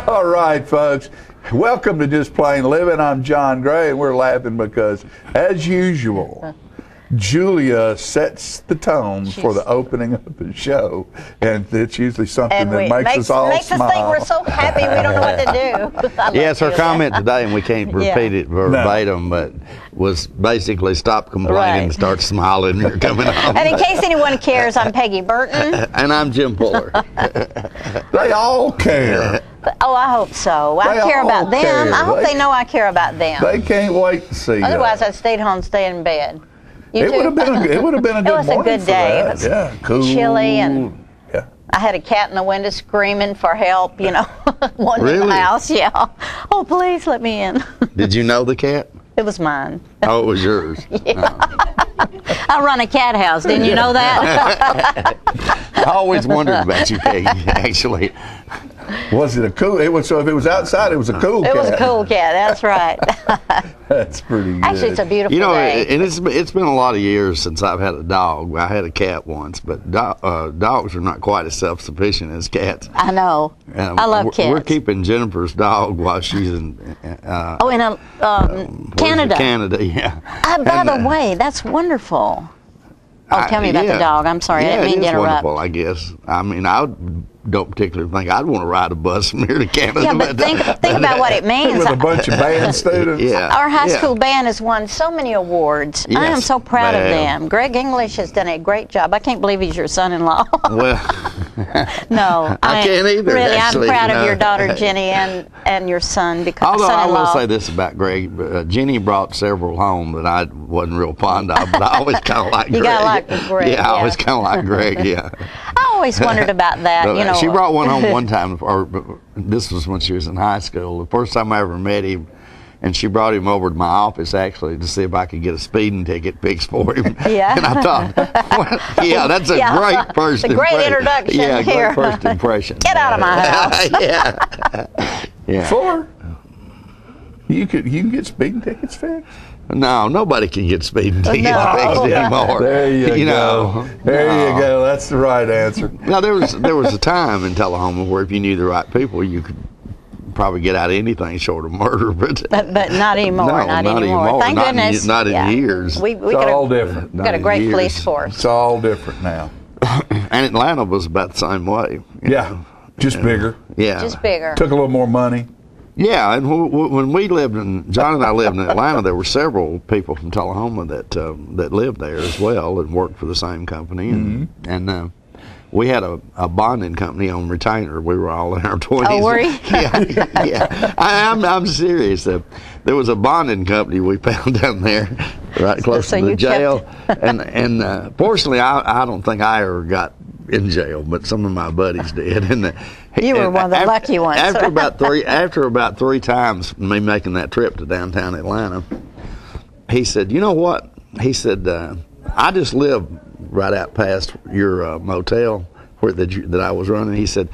All right, folks. Welcome to Just Plain Living. I'm John Gray, and we're laughing because, as usual, Julia sets the tone for the opening of the show, and it's usually something that makes us all smile. Us think we're so happy we don't know what to do. Yes, her comment today, and we can't repeat it verbatim, but was basically stop complaining and start smiling when you're coming home. And in case anyone cares, I'm Peggy Burton. And I'm Jim Puller. They all care. Oh, I hope so. I care about them. I hope they know I care about them. They can't wait to see you. Otherwise, I stayed home, stayed in bed. It would have been a good morning. It was a good day. It was cool. chilly, and I had a cat in the window screaming for help, you know, wanting in the house. Yeah. Oh, please let me in. Did you know the cat? It was mine. Oh, it was yours. Yeah. I run a cat house. Didn't you know that? I always wondered about you, Peggy, actually. Was it a cool? It was, so if it was outside, it was a cool cat. It was a cool cat. That's right. That's pretty good. Actually, it's a beautiful day. And it's been a lot of years since I've had a dog. I had a cat once, but dogs are not quite as self-sufficient as cats. I know. I love cats. We're keeping Jennifer's dog while she's in Canada. Canada, yeah. By the way, that's wonderful. Oh, tell me about the dog. I'm sorry, I didn't mean to interrupt. Wonderful, I guess. I mean, I don't particularly think I'd want to ride a bus from here to Canada. Yeah, but think about what it means. With a bunch of band students. Yeah. Our high school band has won so many awards. Yes, I am so proud of them. Greg English has done a great job. I can't believe he's your son-in-law. Well, no, I can't either. Really, actually, I'm proud of your daughter Jenny and your son. Because although I son-in-law. will say this about Greg, Jenny brought several home that I wasn't real fond of, but I always kind of liked Greg. You gotta like Greg. Yeah, I always kind of like Greg. Yeah. I always wondered about that. You know, she brought one home one time, or this was when she was in high school. The first time I ever met him, and she brought him over to my office actually to see if I could get a speeding ticket fixed for him. Yeah. And I thought, well, yeah, that's a great first impression. Great introduction. Yeah, here. great first impression. Get out of my house. Yeah. Four. You can get speeding tickets fixed. No, nobody can get speeding tickets fixed anymore. There you go. There you go. That's the right answer. Now there was a time in Tullahoma where if you knew the right people, you could probably get out of anything short of murder, but not anymore. No, not anymore. Thank goodness. Not in years. It's all different. We've got a great police force. It's all different now. And Atlanta was about the same way. Yeah, just bigger. Yeah, just bigger. Took a little more money. Yeah, and when we lived in, John and I lived in Atlanta, there were several people from Tullahoma that lived there as well and worked for the same company, and we had a bonding company on retainer. We were all in our 20s. Oh, were you? Yeah. I'm serious. There was a bonding company we found down there, right close to the jail, and fortunately, I don't think I ever got in jail, but some of my buddies did. And you were one of the lucky ones. After about three times me making that trip to downtown Atlanta, he said, "You know what?" He said, "I just live right out past your motel that I was running." He said,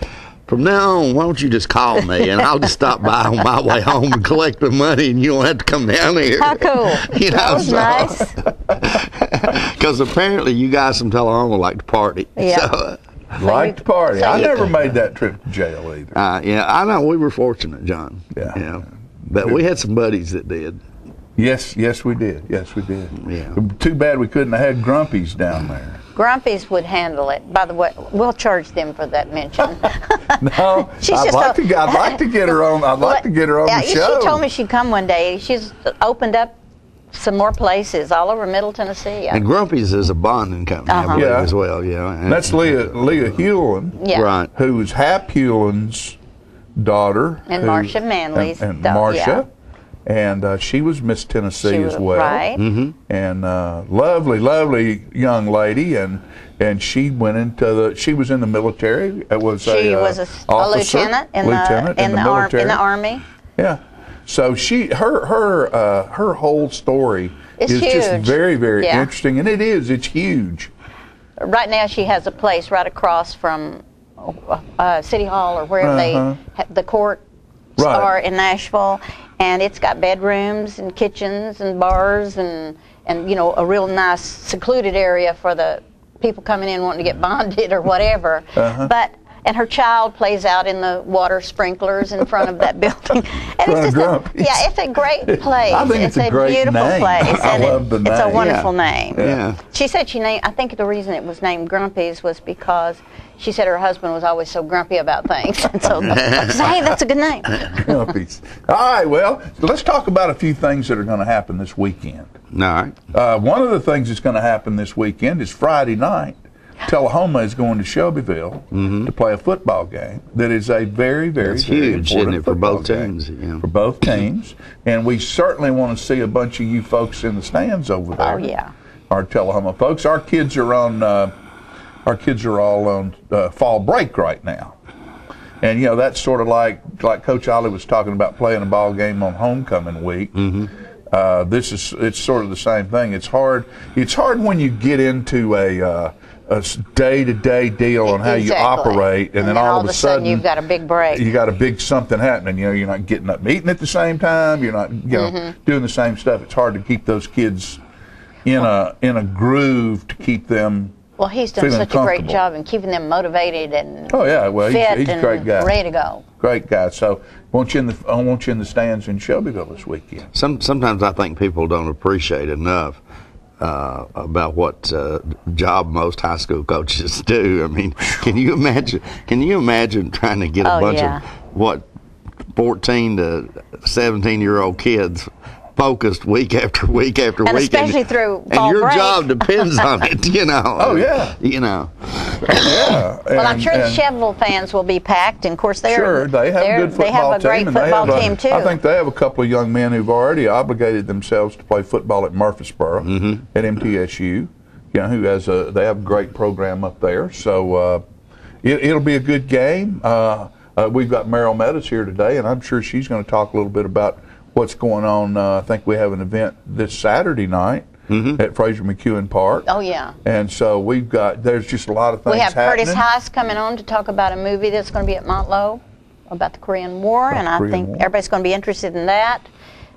"From now on, why don't you just call me and I'll just stop by on my way home and collect the money, and you don't have to come down here." How cool! You know, that was nice. Because apparently you guys from Tullahoma like to party. Yeah. So, like to party. I never made that trip to jail either. Yeah, I know. We were fortunate, John. Yeah. But we had some buddies that did. Yes, we did. Yes, we did. Yeah. Too bad we couldn't have had Grumpy's down there. Grumpy's would handle it. By the way, we'll charge them for that mention. No, I'd like to get her on. I'd like to get her on the show. She told me she'd come one day. She's opened up some more places all over Middle Tennessee. And Grumpy's is a bonding company, I believe, as well. Yeah. And that's Leah Hewlin, right? Who is Hap Hewlin's daughter, and Marcia Manley's and Marcia. And she was Miss Tennessee as well, right? And lovely, lovely young lady, and she went into she was in the military. It was she was a lieutenant in the army. Yeah, so her whole story is just very, very interesting, and it's huge. Right now, she has a place right across from City Hall or wherever they have the court are in Nashville. And it's got bedrooms and kitchens and bars and a real nice secluded area for the people coming in wanting to get bonded or whatever. And her child plays out in the water sprinklers in front of that building. And it's a great place. I think it's a great beautiful name. place. I love the name. It's a wonderful name. Yeah. She said I think the reason it was named Grumpy's was because she said her husband was always so grumpy about things. And so I said, hey, that's a good name. Grumpy's. All right, well, let's talk about a few things that are going to happen this weekend. All right. One of the things that's going to happen this weekend is Friday night. Tullahoma is going to Shelbyville to play a football game that is a very, very, very huge, important isn't it, for both game teams? Yeah. For both teams. And we certainly want to see a bunch of you folks in the stands over there. Oh, yeah. Our Tullahoma folks. Our kids are all on fall break right now. And, you know, that's sort of like Coach Ollie was talking about playing a ball game on homecoming week. It's sort of the same thing. It's hard when you get into a day-to-day deal on how you operate, and then all of a sudden you've got a big break. You got a big something happening. You know, you're not getting up and eating at the same time. You're not, doing the same stuff. It's hard to keep those kids in a groove to keep them. Well, he's done such a great job in keeping them motivated and fit he's a great guy, ready to go. Great guy. So I want you in the stands in Shelbyville this weekend. Sometimes I think people don't appreciate enough about what job most high school coaches do. I mean, can you imagine trying to get a bunch of 14 to 17-year-old kids focused week after week after week, especially through fall and your break. job depends on it, you know. Oh yeah, you know. Yeah. Well, I'm sure the Shelbyville fans will be packed, and of course they have a good football team. They have a great football team too. I think they have a couple of young men who've already obligated themselves to play football at Murfreesboro at MTSU. You know, they have a great program up there, so it'll be a good game. We've got Meryl Meadows here today, and I'm sure she's going to talk a little bit about what's going on. I think we have an event this Saturday night at Fraser McEwen Park. Oh, yeah. And so there's just a lot of things happening. We have Curtis Heiss coming on to talk about a movie that's going to be at Montlow about the Korean War, and I think everybody's going to be interested in that.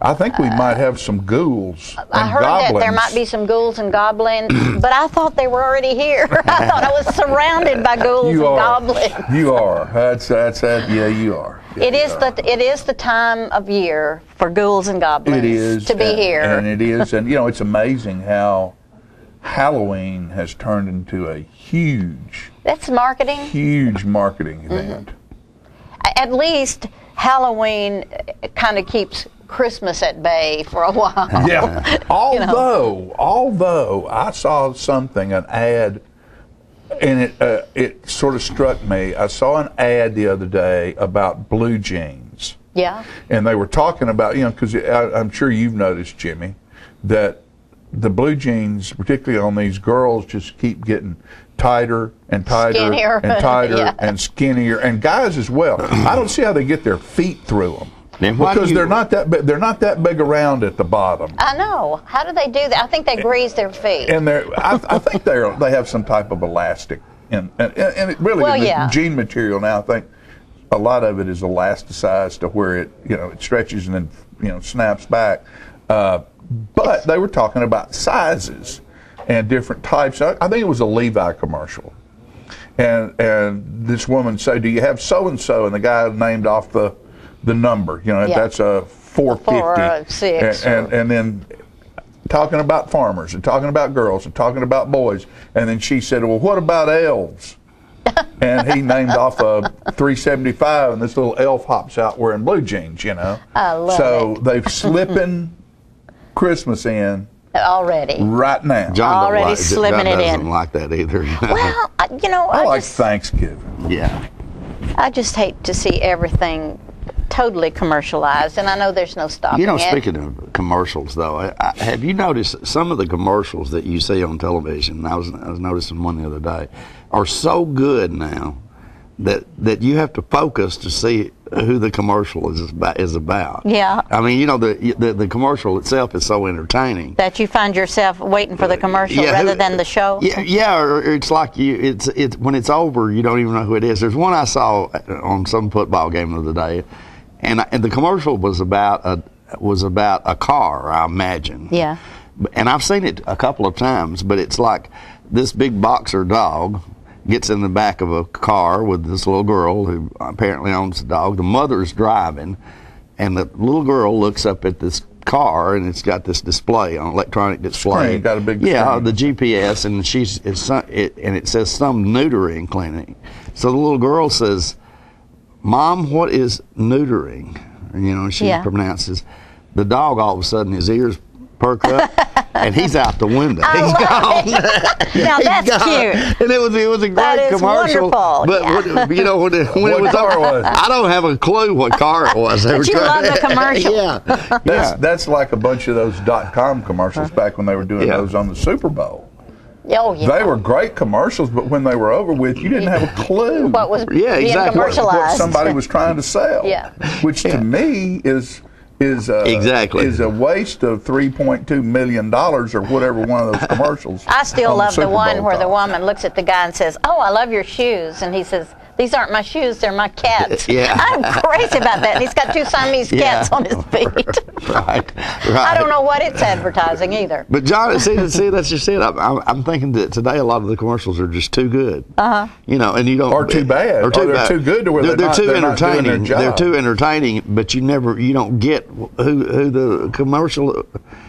I think we might have some ghouls and I heard goblins. that there might be some ghouls and goblins, but I thought they were already here. I thought I was surrounded by ghouls and goblins. You are. That's yeah, you are. Yeah, it is the time of year for ghouls and goblins to be here. And it is, and it's amazing how Halloween has turned into a huge marketing event. At least Halloween kind of keeps Christmas at bay for a while. Yeah. Although I saw an ad, and it sort of struck me. I saw an ad the other day about blue jeans. Yeah. And they were talking about, because I'm sure you've noticed, Jimmy, that the blue jeans, particularly on these girls, just keep getting tighter and tighter skinnier. And tighter and skinnier, and guys as well. I don't see how they get their feet through them. Because they're not that big around at the bottom. I know. How do they do that? I think they grease their feet. And I think they have some type of elastic, and it really the jean material now. I think a lot of it is elasticized to where it stretches and then snaps back. But they were talking about sizes and different types. I think it was a Levi commercial, and this woman said, "Do you have so and so?" And the guy named off the number, that's a 450, 6, and then talking about farmers and talking about girls and talking about boys, and then she said, "Well, what about elves?" And he named off a 375, and this little elf hops out wearing blue jeans. I love so it. they've slipping Christmas in already right now. John already slipping it in. Doesn't like that either. Well, I like Thanksgiving. Yeah. I just hate to see everything totally commercialized, and I know there's no stopping it. Speaking of commercials, though, have you noticed some of the commercials that you see on television? I was noticing one the other day, are so good now that you have to focus to see who the commercial is about. Yeah. I mean, the commercial itself is so entertaining that you find yourself waiting for the commercial rather than the show. Yeah. Or it's like it's when it's over, you don't even know who it is. There's one I saw on some football game the other day, and the commercial was about a car, I imagine. Yeah. And I've seen it a couple of times, but it's like this big boxer dog gets in the back of a car with this little girl who apparently owns the dog. The mother's driving, and the little girl looks up at this car, and it's got this display, on electronic display. Screen, got a big yeah, screen. the GPS, and and it says some neutering clinic. So the little girl says, "Mom, what is neutering?" And she pronounces. The dog, all of a sudden, his ears perk up, and he's out the window. He's gone. Now that's cute. And it was a great That is commercial. wonderful. But when it was car over, was it? I don't have a clue what car it was. But you love the commercial. Yeah. That's like a bunch of those .com commercials back when they were doing those on the Super Bowl. Oh, yeah. They were great commercials, but when they were over with, you didn't have a clue What was being exactly. commercialized. what somebody was trying to sell. Yeah. Which to me is a waste of $3.2 million or whatever one of those commercials. I still on love the Super one Bowl where the cost. woman looks at the guy and says, "Oh, I love your shoes," and he says, "These aren't my shoes; they're my cat's." Yeah. I'm crazy about that. And he's got 2 Siamese cats on his feet. Right. I don't know what it's advertising either. But John, see, that's just it. I'm thinking that today a lot of the commercials are just too good. And you don't. Or too bad. Or they're too good to where they're too they're not doing entertaining. their They're job. too entertaining, but you don't get who the commercial.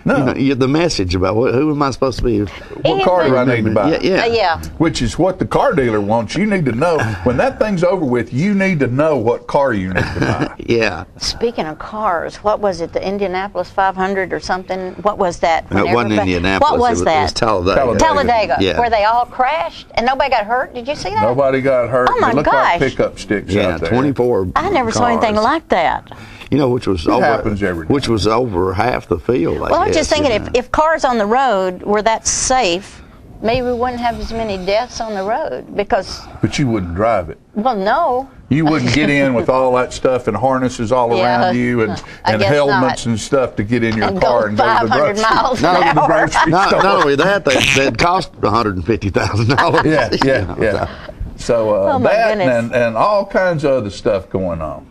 No. The message about who am I supposed to be? What car do I need to buy? Yeah. Which is what the car dealer wants. You need to know when that thing's over with. You need to know what car you need to buy. Yeah. Speaking of cars, what was it? The Indianapolis 500 or something? What was that? No, it wasn't Indianapolis. What was that? It was Talladega. Talladega, Yeah. where they all crashed and nobody got hurt. Did you see that? Nobody got hurt. Oh, my They look gosh. like pickup sticks Yeah, out there. 24. I never saw anything cars. like that. Which was happens every day. which was over half the field. Well, I was just thinking, if cars on the road were that safe, maybe we wouldn't have as many deaths on the road because, But you wouldn't drive it. well, no. You wouldn't get in with all that stuff and harnesses all Yeah. around you and I guess helmets not. and stuff to get in your And car go and go to the 500 grocery, miles go an to the hour. grocery Not store. only that, they'd cost $150,000. Yeah. So Oh, my that goodness. and all kinds of other stuff going on.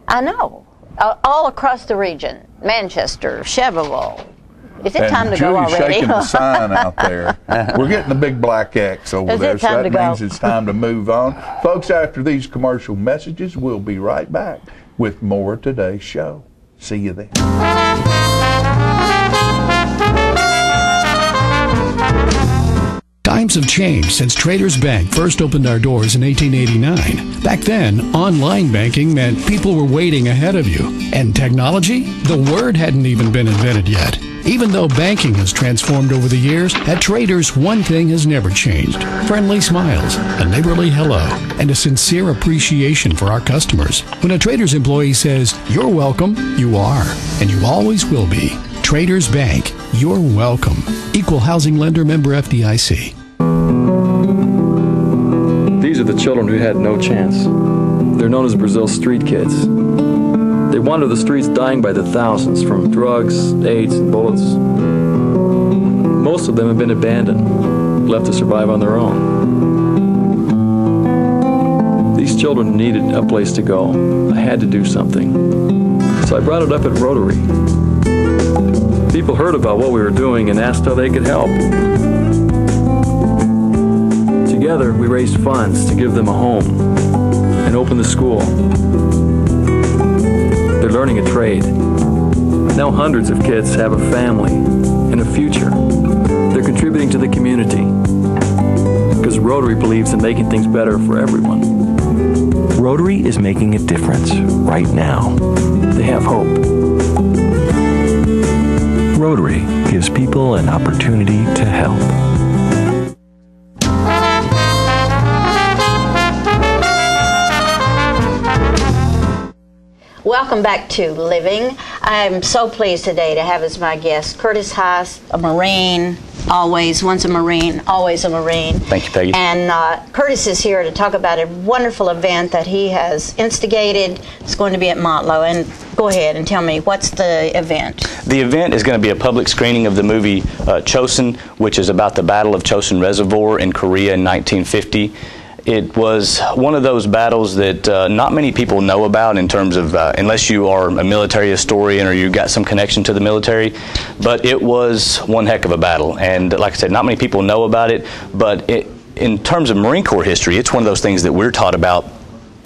I know. All across the region. Manchester, Chevrolet. Is it time to go Julie's already? shaking the sign out there. We're getting the big black X over Is it there, so time that to go? means it's time to move on. Folks, after these commercial messages, we'll be right back with more of today's show. See you then. Times have changed since Traders Bank first opened our doors in 1889. Back then, online banking meant people were waiting ahead of you. And technology? The word hadn't even been invented yet. Even though banking has transformed over the years, at Traders, one thing has never changed. Friendly smiles, a neighborly hello, and a sincere appreciation for our customers. When a Traders employee says, "You're welcome," you are, and you always will be. Traders Bank, you're welcome. Equal housing lender, member FDIC. These are the children who had no chance. They're known as Brazil's street kids. They wander the streets dying by the thousands from drugs, AIDS, and bullets. Most of them have been abandoned, left to survive on their own. These children needed a place to go. I had to do something. So I brought it up at Rotary. People heard about what we were doing and asked how they could help. Together, we raised funds to give them a home and open the school. They're learning a trade. Now hundreds of kids have a family and a future. They're contributing to the community because Rotary believes in making things better for everyone. Rotary is making a difference right now. They have hope. Rotary gives people an opportunity to help. Welcome back to Living. I'm so pleased today to have as my guest Curtis Heiss, a Marine, always, once a Marine, always a Marine. Thank you, Peggy. And Curtis is here to talk about a wonderful event that he has instigated. It's going to be at Motlow. And go ahead and tell me, what's the event? The event is going to be a public screening of the movie Chosin, which is about the Battle of Chosin Reservoir in Korea in 1950. It was one of those battles that not many people know about in terms of, unless you are a military historian or you got some connection to the military, but it was one heck of a battle. And like I said, not many people know about it, but in terms of Marine Corps history, it's one of those things that we're taught about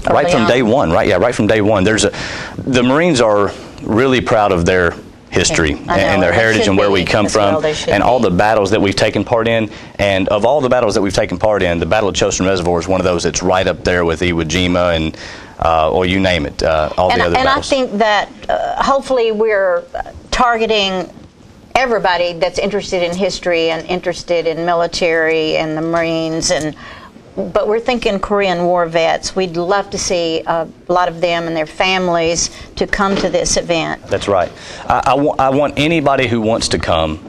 right from day one, right? Yeah, right from day one. The Marines are really proud of their history and their heritage and where we come from, and all the battles that we've taken part in. And of all the battles that we've taken part in, the Battle of Chosin Reservoir is one of those that's right up there with Iwo Jima and or you name it, all the other battles. And I think that hopefully we're targeting everybody that's interested in history and interested in military and the Marines, but we're thinking Korean War vets. We'd love to see a lot of them and their families to come to this event. That's right. I want anybody who wants to come,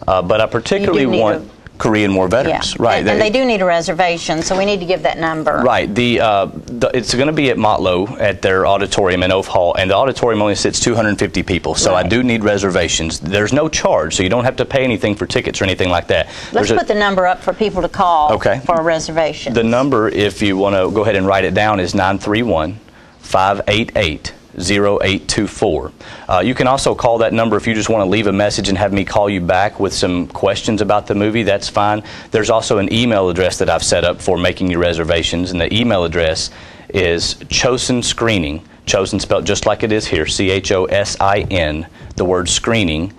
but I particularly want Korean War veterans. Yeah. Right. And they do need a reservation, so we need to give that number. Right. It's going to be at Motlow at their auditorium in Oaf Hall, and the auditorium only sits 250 people, so I do need reservations. There's no charge, so you don't have to pay anything for tickets or anything like that. Let's put the number up for people to call for a reservation. The number, if you want to go ahead and write it down, is 931-588-0824. You can also call that number if you just want to leave a message and have me call you back with some questions about the movie. That's fine. There's also an email address that I've set up for making your reservations, and the email address is Chosin Screening, Chosin spelled just like it is here, CHOSIN, the word screening,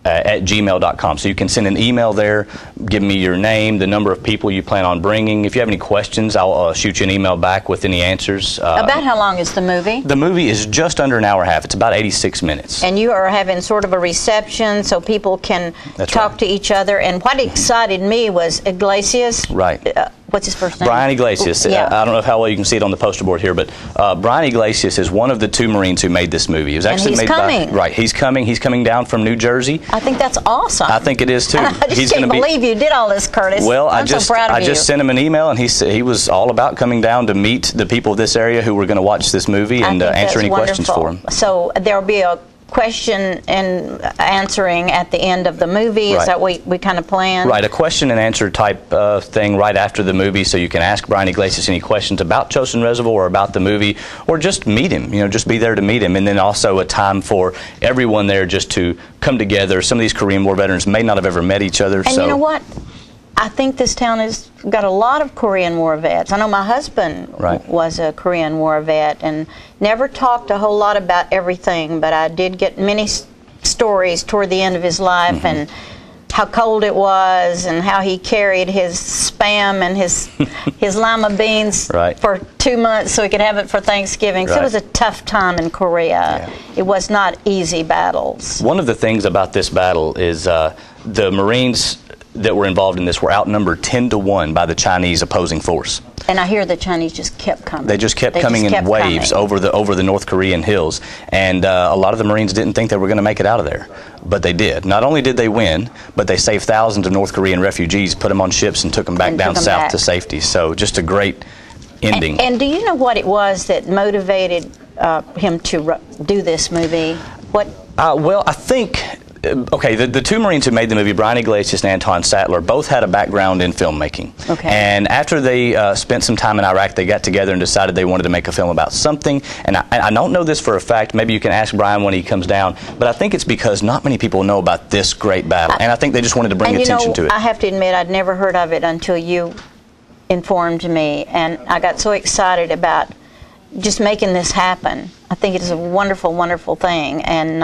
at gmail.com. So you can send an email there, give me your name, the number of people you plan on bringing. If you have any questions, I'll shoot you an email back with any answers. About how long is the movie? The movie is just under an hour and a half. It's about 86 minutes. And you are having sort of a reception so people can talk to each other. And what excited me was Iglesias. Right. What's his first name? Brian Iglesias. I don't know how well you can see it on the poster board here, but Brian Iglesias is one of the 2 Marines who made this movie. It was actually and he's coming. Right, he's coming. He's coming down from New Jersey. I think that's awesome. I think it is too. I just can't believe you did all this, Curtis. Well, I'm so proud of you. I just sent him an email, and he was all about coming down to meet the people of this area who were going to watch this movie and answer any questions for him. So there'll be a question and answering at the end of the movie. Is that what we kind of plan? Right, a question and answer type thing right after the movie, so you can ask Brian Iglesias any questions about Chosin Reservoir or about the movie, or just meet him, just be there to meet him. And then also a time for everyone there just to come together. Some of these Korean War veterans may not have ever met each other. And you know what? I think this town has got a lot of Korean War vets. I know my husband was a Korean War vet and never talked a whole lot about everything, but I did get many stories toward the end of his life and how cold it was and how he carried his Spam and his lima beans for 2 months so he could have it for Thanksgiving. So it was a tough time in Korea. It was not easy battles. One of the things about this battle is the Marines that were involved in this were outnumbered 10-1 by the Chinese opposing force. And I hear the Chinese just kept coming. They just kept coming in waves over the North Korean hills, and a lot of the Marines didn't think they were going to make it out of there, but they did. Not only did they win, but they saved thousands of North Korean refugees, put them on ships, and took them back down south to safety. So just a great ending. And do you know what it was that motivated him to do this movie? What? Well, I think. Okay, the 2 Marines who made the movie, Brian Iglesias and Anton Sattler, both had a background in filmmaking. Okay. And after they spent some time in Iraq, they got together and decided they wanted to make a film about something. And I don't know this for a fact. Maybe you can ask Brian when he comes down. But I think it's because not many people know about this great battle. And I think they just wanted to bring attention to it. I have to admit, I'd never heard of it until you informed me. And I got so excited about just making this happen. I think it is a wonderful, wonderful thing. And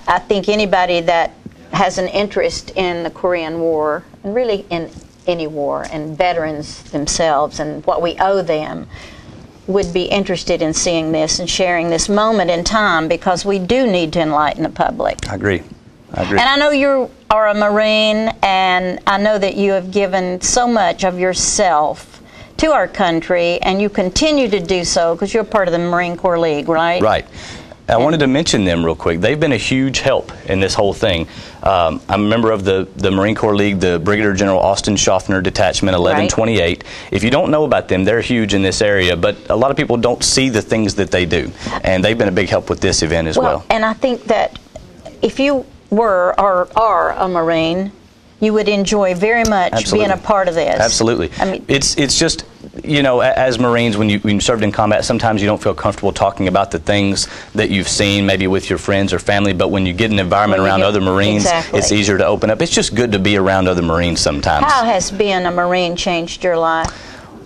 I think anybody that has an interest in the Korean War, and really in any war, and veterans themselves and what we owe them, would be interested in seeing this and sharing this moment in time, because we do need to enlighten the public. I agree. And I know you are a Marine, and I know that you have given so much of yourself to our country, and you continue to do so because you're part of the Marine Corps League, right? Right. I wanted to mention them real quick. They've been a huge help in this whole thing. I'm a member of the Marine Corps League, the Brigadier General Austin Schaffner Detachment 1128. If you don't know about them, they're huge in this area, but a lot of people don't see the things that they do. And they've been a big help with this event as well. And I think that if you were or are a Marine, you would enjoy very much Absolutely. being a part of this. Absolutely. I mean, it's just, you know, as Marines, when you served in combat, sometimes you don't feel comfortable talking about the things that you've seen, maybe with your friends or family, but when you get an environment around other Marines, exactly. it's easier to open up. It's just good to be around other Marines sometimes. How has being a Marine changed your life?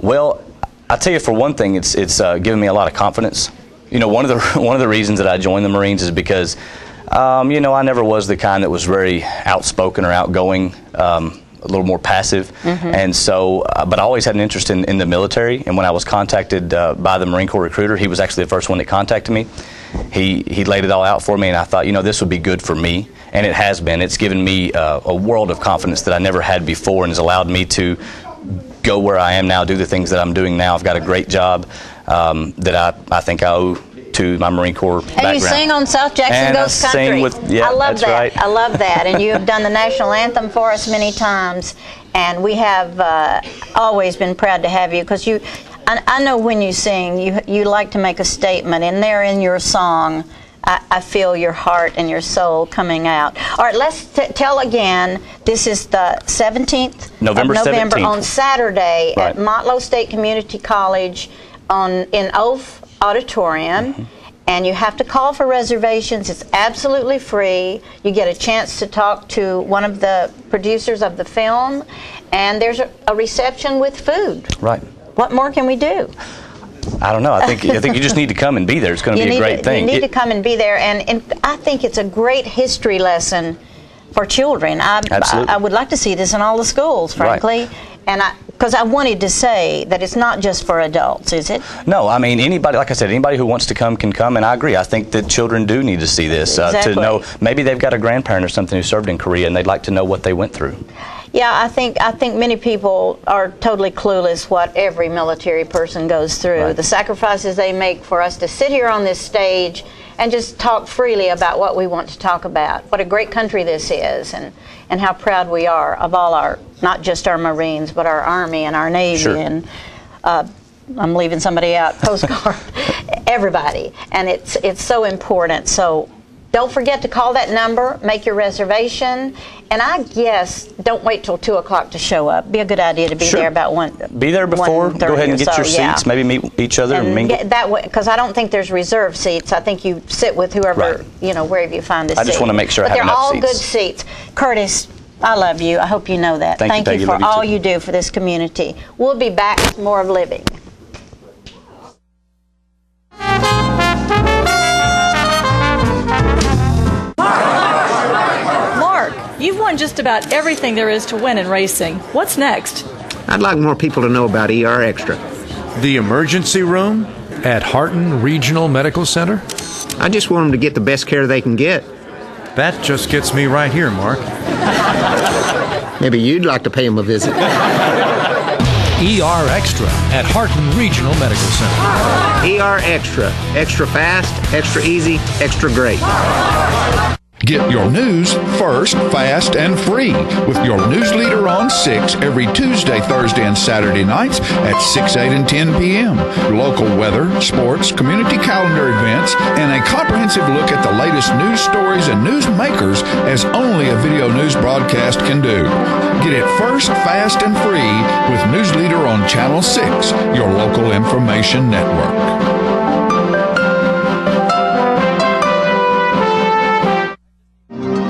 Well, I tell you, for one thing, it's given me a lot of confidence. You know, one of the reasons that I joined the Marines is because, you know, I never was the kind that was very outspoken or outgoing. A little more passive, and so, but I always had an interest in the military. And when I was contacted by the Marine Corps recruiter, he was actually the first one that contacted me. He laid it all out for me, and I thought, you know, this would be good for me, and it has been. It's given me a world of confidence that I never had before, and has allowed me to go where I am now, do the things that I'm doing now. I've got a great job that I think I owe to my Marine Corps background. And you sing on South Jackson Ghost Country. Sing with, yeah, I love that's that. right. I love that. And you have done the national anthem for us many times, and we have always been proud to have you, because I know when you sing, you like to make a statement, and there in your song, I feel your heart and your soul coming out. All right, let's tell again. This is the 17th November of November 17th. on Saturday Right. at Motlow State Community College in Oath Auditorium. And you have to call for reservations. It's absolutely free. You get a chance to talk to one of the producers of the film, and there's a reception with food. Right. What more can we do? I don't know. I think you just need to come and be there. It's going to be a great thing. You need to come and be there, and I think it's a great history lesson for children. Absolutely. I would like to see this in all the schools, frankly. Right. And because I wanted to say that it's not just for adults, is it? No, I mean, anybody, like I said, anybody who wants to come can come, and I agree. I think that children do need to see this, Exactly. to know, maybe they've got a grandparent or something who served in Korea, and they'd like to know what they went through. Yeah, I think many people are totally clueless what every military person goes through. Right. The sacrifices they make for us to sit here on this stage and just talk freely about what we want to talk about. What a great country this is, and how proud we are of all our, not just our Marines, but our Army and our Navy. Sure. And I'm leaving somebody out, Coast Guard, everybody. And it's so important. So don't forget to call that number, make your reservation, and I guess don't wait till 2 o'clock to show up. Be a good idea to be Sure. there about 1. Be there before. Go ahead and get your seats. Maybe meet each other and mingle. That way, because I don't think there's reserved seats. I think you sit with whoever, Right. Wherever you find the seat. I just want to make sure I but have they're enough all seats. good seats. Curtis, I love you. I hope you know that. Thank you, Peggy. for Love you all too. you do for this community. We'll be back with more of Living. Mark, you've won just about everything there is to win in racing. What's next? I'd like more people to know about ER Extra. The emergency room at Harton Regional Medical Center? I just want them to get the best care they can get. That just gets me right here, Mark. Maybe you'd like to pay them a visit. ER Extra at Harton Regional Medical Center. ER Extra. Extra fast, extra easy, extra great. Get your news first, fast, and free with your news leader on 6 every Tuesday, Thursday, and Saturday nights at 6, 8, and 10 p.m. Local weather, sports, community calendar events, and a comprehensive look at the latest news stories and news makers as only a video news broadcast can do. Get it first, fast, and free with News Leader on Channel 6, your local information network.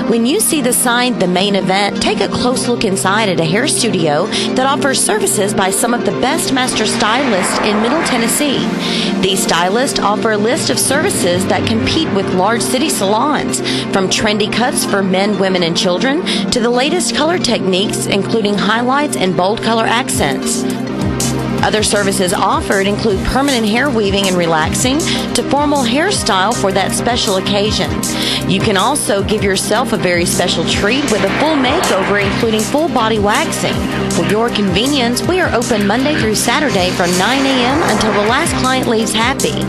When you see the sign, The Main Event, take a close look inside at a hair studio that offers services by some of the best master stylists in Middle Tennessee. These stylists offer a list of services that compete with large city salons, from trendy cuts for men, women, and children to the latest color techniques, including highlights and bold color accents. Other services offered include permanent hair weaving and relaxing to formal hairstyle for that special occasion. You can also give yourself a very special treat with a full makeover, including full body waxing. For your convenience, we are open Monday through Saturday from 9 a.m. until the last client leaves happy.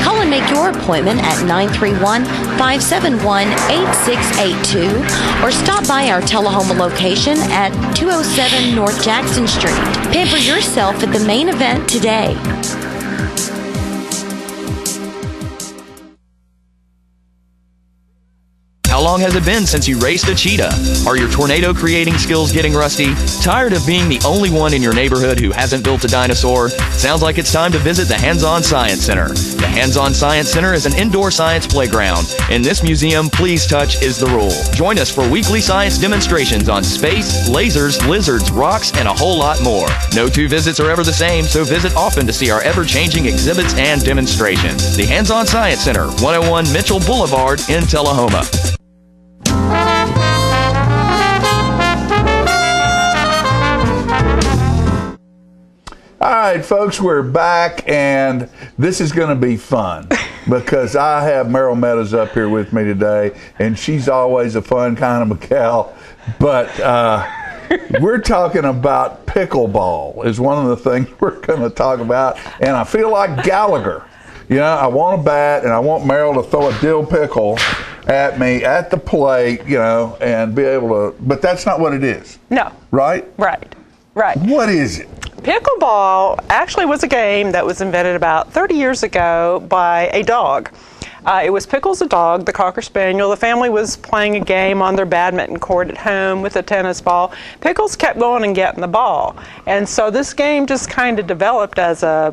Call and make your appointment at 931-571-8682 or stop by our Tullahoma location at 207 North Jackson Street. Pamper yourself at The Main Event today. How long has it been since you raced a cheetah? Are your tornado creating skills getting rusty? Tired of being the only one in your neighborhood who hasn't built a dinosaur? Sounds like it's time to visit the Hands-On Science Center. The Hands-On Science Center is an indoor science playground. In this museum, please touch is the rule. Join us for weekly science demonstrations on space, lasers, lizards, rocks, and a whole lot more. No two visits are ever the same, so visit often to see our ever-changing exhibits and demonstrations. The Hands-On Science Center, 101 Mitchell Boulevard in Tullahoma. All right, folks, we're back, and this is going to be fun because I have Meryl Meadows up here with me today, and she's always a fun kind of a gal. But we're talking about pickleball is one of the things we're going to talk about, and I feel like Gallagher. You know, I want a bat, and I want Meryl to throw a dill pickle at me at the plate, you know, and be able to. But that's not what it is. No. Right? Right. Right. What is it? Pickleball actually was a game that was invented about 30 years ago by a dog. It was Pickles the dog, the Cocker Spaniel. The family was playing a game on their badminton court at home with a tennis ball. Pickles kept going and getting the ball. And so this game just kind of developed as a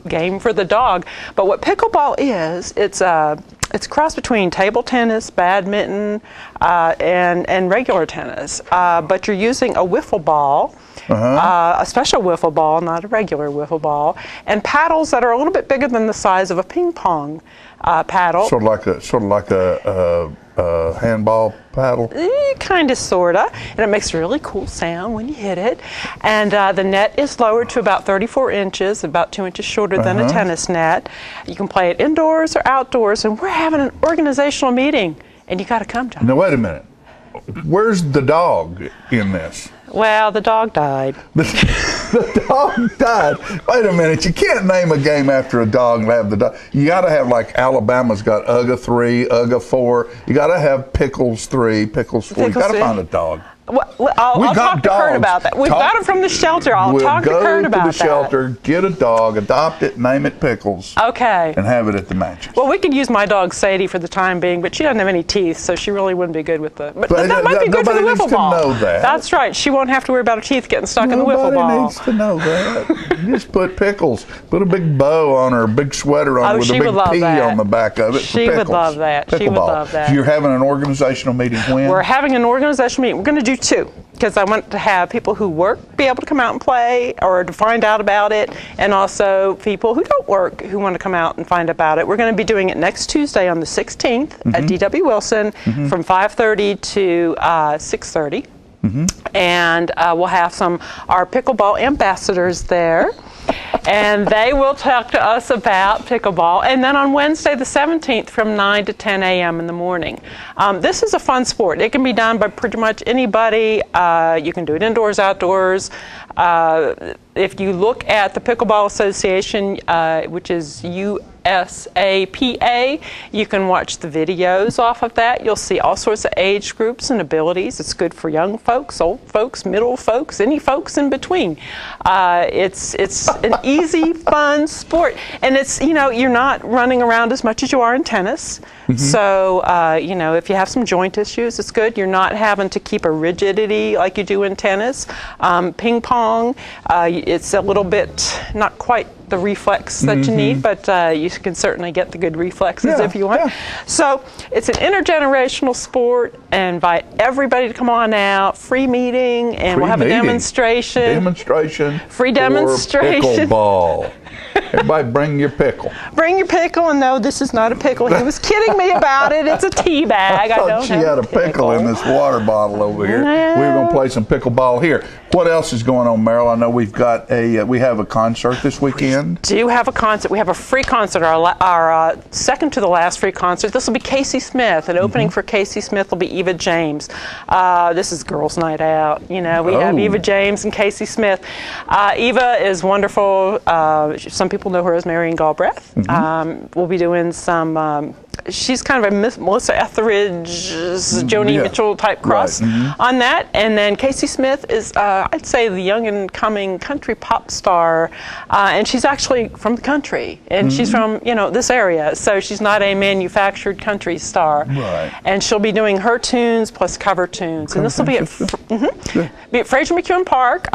game for the dog. But what pickleball is, it's a cross between table tennis, badminton, and regular tennis. But you're using a wiffle ball. A special wiffle ball, not a regular wiffle ball, and paddles that are a little bit bigger than the size of a ping pong paddle. Sort of like a handball paddle. Kind of, sorta, and it makes a really cool sound when you hit it. And the net is lowered to about 34 inches, about 2 inches shorter than a tennis net. You can play it indoors or outdoors, and we're having an organizational meeting, and you got to come, John. Now wait a minute. Where's the dog in this? Well, the dog died. The dog died. Wait a minute. You can't name a game after a dog and have the dog. You got to have, like, Alabama's got UGA 3, UGA 4. You got to have Pickles 3, Pickles 4. You got to find a dog. Well, I'll talk to Kurt about that. We've got him from the shelter. I'll talk to Kurt about that. We'll go to the shelter, get a dog, adopt it, name it Pickles. Okay. And have it at the matches. Well, we could use my dog Sadie for the time being, but she doesn't have any teeth, so she really wouldn't be good with the. But that might be good for the wiffle ball. Nobody needs to know that. That's right. She won't have to worry about her teeth getting stuck in the wiffle ball. Nobody needs to know that. You just put Pickles. Put a big bow on her, a big sweater on her with a big P on the back of it. She would love that. She would love that. So you're having an organizational meeting when? We're having an organizational meeting. We're going to do two, because I want to have people who work be able to come out and play or to find out about it, and also people who don't work who want to come out and find about it. We're going to be doing it next Tuesday on the 16th at D.W. Wilson from 5:30 to 6:30. And we'll have our pickleball ambassadors there, and they will talk to us about pickleball. And then on Wednesday the 17th from 9 to 10 a.m. in the morning. This is a fun sport. It can be done by pretty much anybody. You can do it indoors, outdoors. If you look at the Pickleball Association, which is USAPA, you can watch the videos off of that. You'll see all sorts of age groups and abilities. It's good for young folks, old folks, middle folks, any folks in between. It's an easy, fun sport, and it's, you know, you're not running around as much as you are in tennis. So you know, if you have some joint issues, it's good. You're not having to keep a rigidity like you do in tennis. Ping pong, it's a little bit not quite the reflex that you need, but you can certainly get the good reflexes if you want. So it's an intergenerational sport, and invite everybody to come on out. Free meeting, and we'll have a demonstration. Free demonstration. Pickleball. Everybody bring your pickle. Bring your pickle, and no, this is not a pickle. He was kidding me about it. It's a tea bag. I thought she had a pickle in this water bottle over here. Yeah. We were going to play some pickleball here. What else is going on, Meryl? I know we've got we have a concert this weekend. We do have a concert. We have a free concert, our second to the last free concert. This will be Casey Smith, and opening for Casey Smith will be Eva James. This is girls' night out. You know, we have Eva James and Casey Smith. Eva is wonderful. Some people know her as Marion Galbraith. We'll be doing some she's kind of a Melissa Etheridge, Joni Mitchell type cross on that. And then Casey Smith is, I'd say, the young and coming country pop star, and she's actually from the country, and she's from this area, so she's not a manufactured country star. Right. And she'll be doing her tunes plus cover tunes, and this will be at Fraser McEwen Park.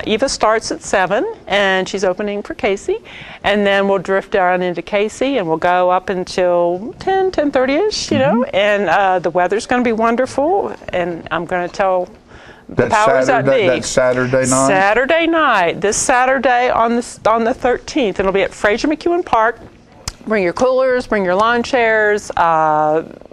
Eva starts at 7, and she's opening for Casey, and then we'll drift down into Casey, and we'll go up until 10:30ish, and the weather's going to be wonderful, and I'm going to tell the powers that be. That's Saturday night? Saturday night, this Saturday on the 13th. It'll be at Fraser McEwen Park. Bring your coolers, bring your lawn chairs,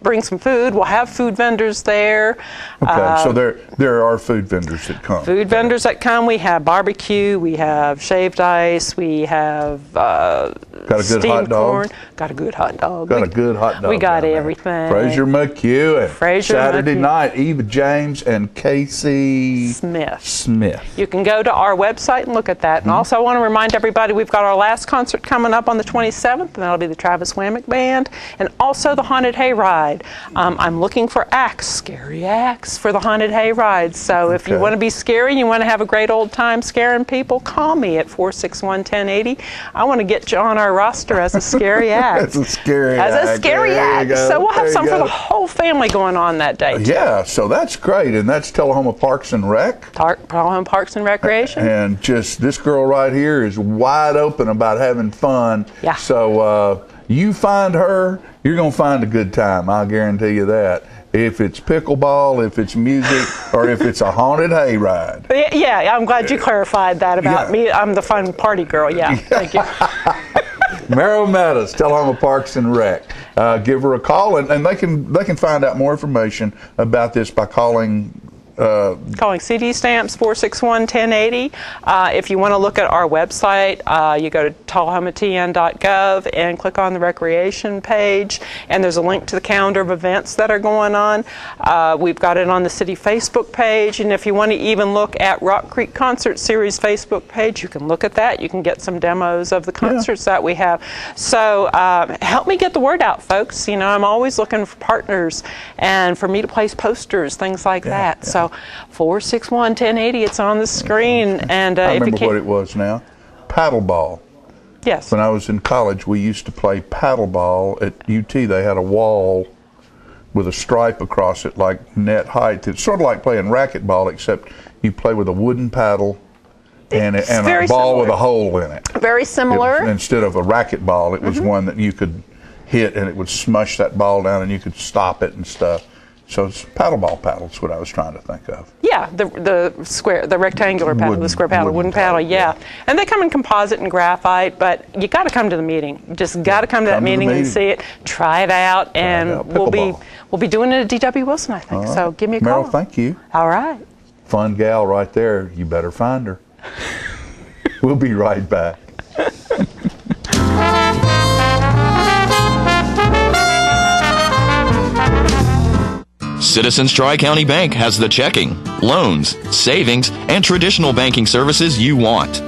bring some food. We'll have food vendors there. Okay, so there are food vendors that come. Food vendors that come. We have barbecue, we have shaved ice, we have got a good steamed hot dog. corn. Got a good hot dog. Got a good hot dog. We got everything. Fraser McEwen. Saturday McEwen. night, Eva James and Casey Smith. You can go to our website and look at that. And also I want to remind everybody we've got our last concert coming up on the 27th, and that'll be the Travis Wamick Band, and also the Haunted Hayride. I'm looking for scary acts for the Haunted Hayride. So if you want to be scary, you want to have a great old time scaring people, call me at 461-1080. I want to get you on our roster as a scary act. As a scary act. So we'll have something for the whole family going on that day. Yeah, so that's great, and that's Tullahoma Parks and Rec. Tullahoma Parks and Recreation. And just this girl right here is wide open about having fun. Yeah. So you find her, you're going to find a good time. I'll guarantee you that. If it's pickleball, if it's music, or if it's a haunted hayride. Yeah, I'm glad you clarified that about me. I'm the fun party girl. Yeah, thank you. Merrill Meadows, Tullahoma Parks and Rec. Give her a call, and they can find out more information about this by calling CD Stamps 461-1080. If you want to look at our website, you go to tullahomatn.gov and click on the recreation page, and there's a link to the calendar of events that are going on. We've got it on the city Facebook page, and if you want to even look at Rock Creek Concert Series Facebook page, you can look at that. You can get some demos of the concerts that we have. So help me get the word out, folks. I'm always looking for partners and for me to place posters, things like that. So 461-1080, it's on the screen. And I remember what it was now. Paddleball. Yes. When I was in college, we used to play paddleball at UT. They had a wall with a stripe across it, like net height. It's sort of like playing racquetball, except you play with a wooden paddle and a ball with a hole in it. Very similar. Instead of a racquetball, it was one that you could hit, and it would smush that ball down, and you could stop it and stuff. So it's paddleball paddles, what I was trying to think of. Yeah, the square, the rectangular paddle, the square paddle, wooden paddle, yeah. And they come in composite and graphite, but you got to come to the meeting. You just got to come to that meeting and see it, try it out, and we'll be doing it at D.W. Wilson, I think. So give me a call. Merrill, thank you. All right. Fun gal right there. You better find her. We'll be right back. Citizens Tri-County Bank has the checking, loans, savings, and traditional banking services you want.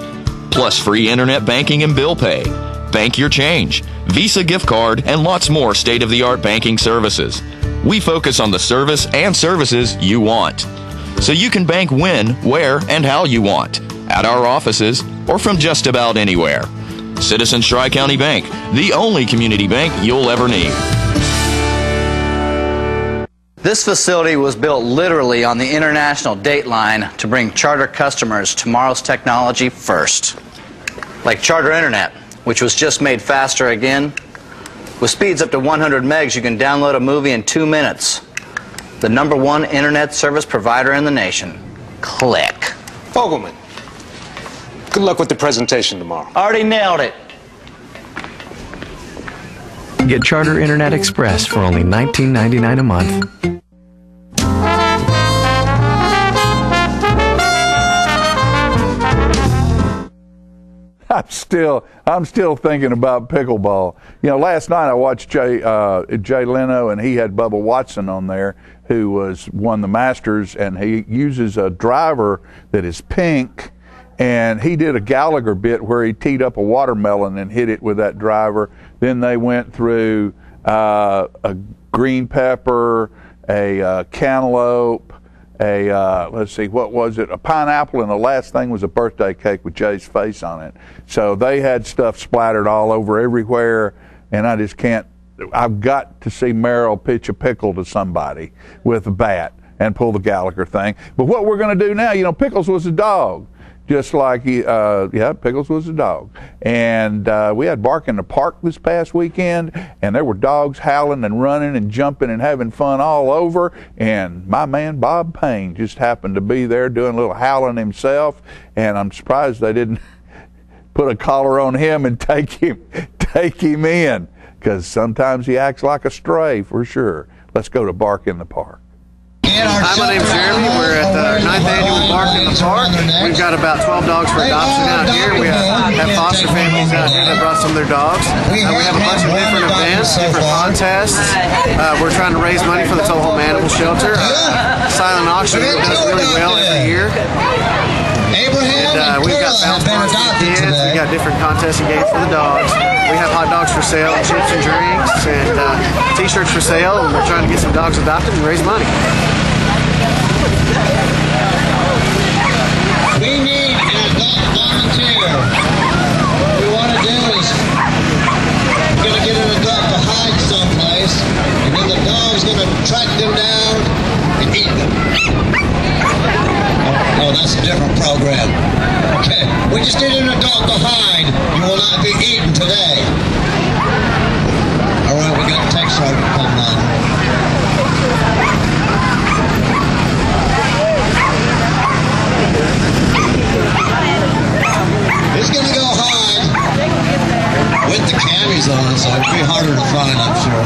Plus free internet banking and bill pay, bank your change, Visa gift card, and lots more state-of-the-art banking services. We focus on the service and services you want. So you can bank when, where, and how you want. At our offices or from just about anywhere. Citizens Tri-County Bank, the only community bank you'll ever need. This facility was built literally on the international date line to bring Charter customers tomorrow's technology first. Like Charter Internet, which was just made faster again. With speeds up to 100 megs, you can download a movie in 2 minutes. The #1 internet service provider in the nation. Click. Fogelman, good luck with the presentation tomorrow. Already nailed it. Get Charter Internet Express for only $19.99 a month. I'm still thinking about pickleball. Last night I watched Jay Leno, and he had Bubba Watson on there, who won the Masters, and he uses a driver that is pink, and he did a Gallagher bit where he teed up a watermelon and hit it with that driver. Then they went through a green pepper, a cantaloupe, let's see, what was it? A pineapple, and the last thing was a birthday cake with Jay's face on it. So they had stuff splattered all over everywhere, and I just can't. I've got to see Merrill pitch a pickle to somebody with a bat and pull the Gallagher thing. But what we're going to do now, Pickles was a dog. Just like Pickles was a dog. And we had Bark in the Park this past weekend, and there were dogs howling and running and jumping and having fun all over. And my man Bob Payne just happened to be there doing a little howling himself. And I'm surprised they didn't put a collar on him and take him in, because sometimes he acts like a stray for sure. Let's go to Bark in the Park. Hi, my name's Jeremy. We're at the 9th annual Bark in the Park. We've got about 12 dogs for adoption out here. We have foster families out here that brought some of their dogs. We have a bunch of different events, different contests. We're trying to raise money for the Total Home Animal Shelter. Silent auction does really well every year. And we've got bounce balls for the kids. We've got different contests and games for the dogs. We have hot dogs for sale, and chips and drinks, and t-shirts for sale, and we're trying to get some dogs adopted and raise money. We need an adult volunteer. What we want to do is we're going to get an adult to hide someplace, and then the dog's going to track them down and eat them. Oh, that's a different program. Okay, we just need an adult to hide. You will not be eaten today. All right, we got a text right coming on. It's going to go hide with the camis on, so it'll be harder to find, I'm sure.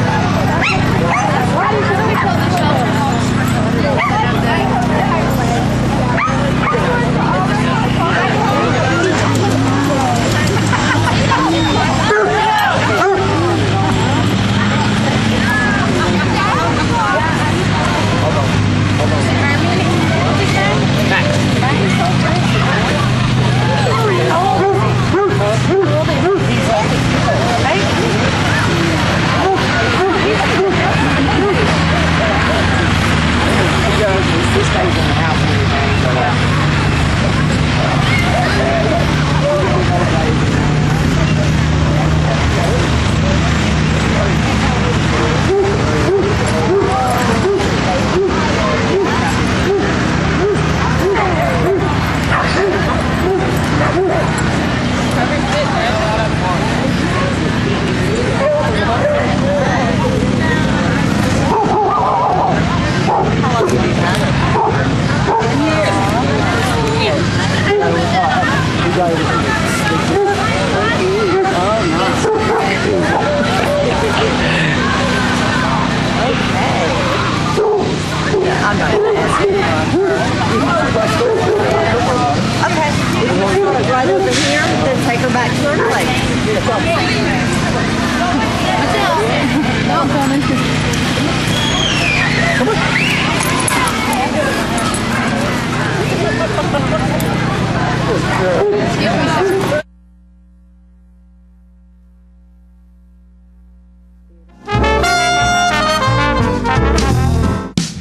Right over here, then take her back to her place.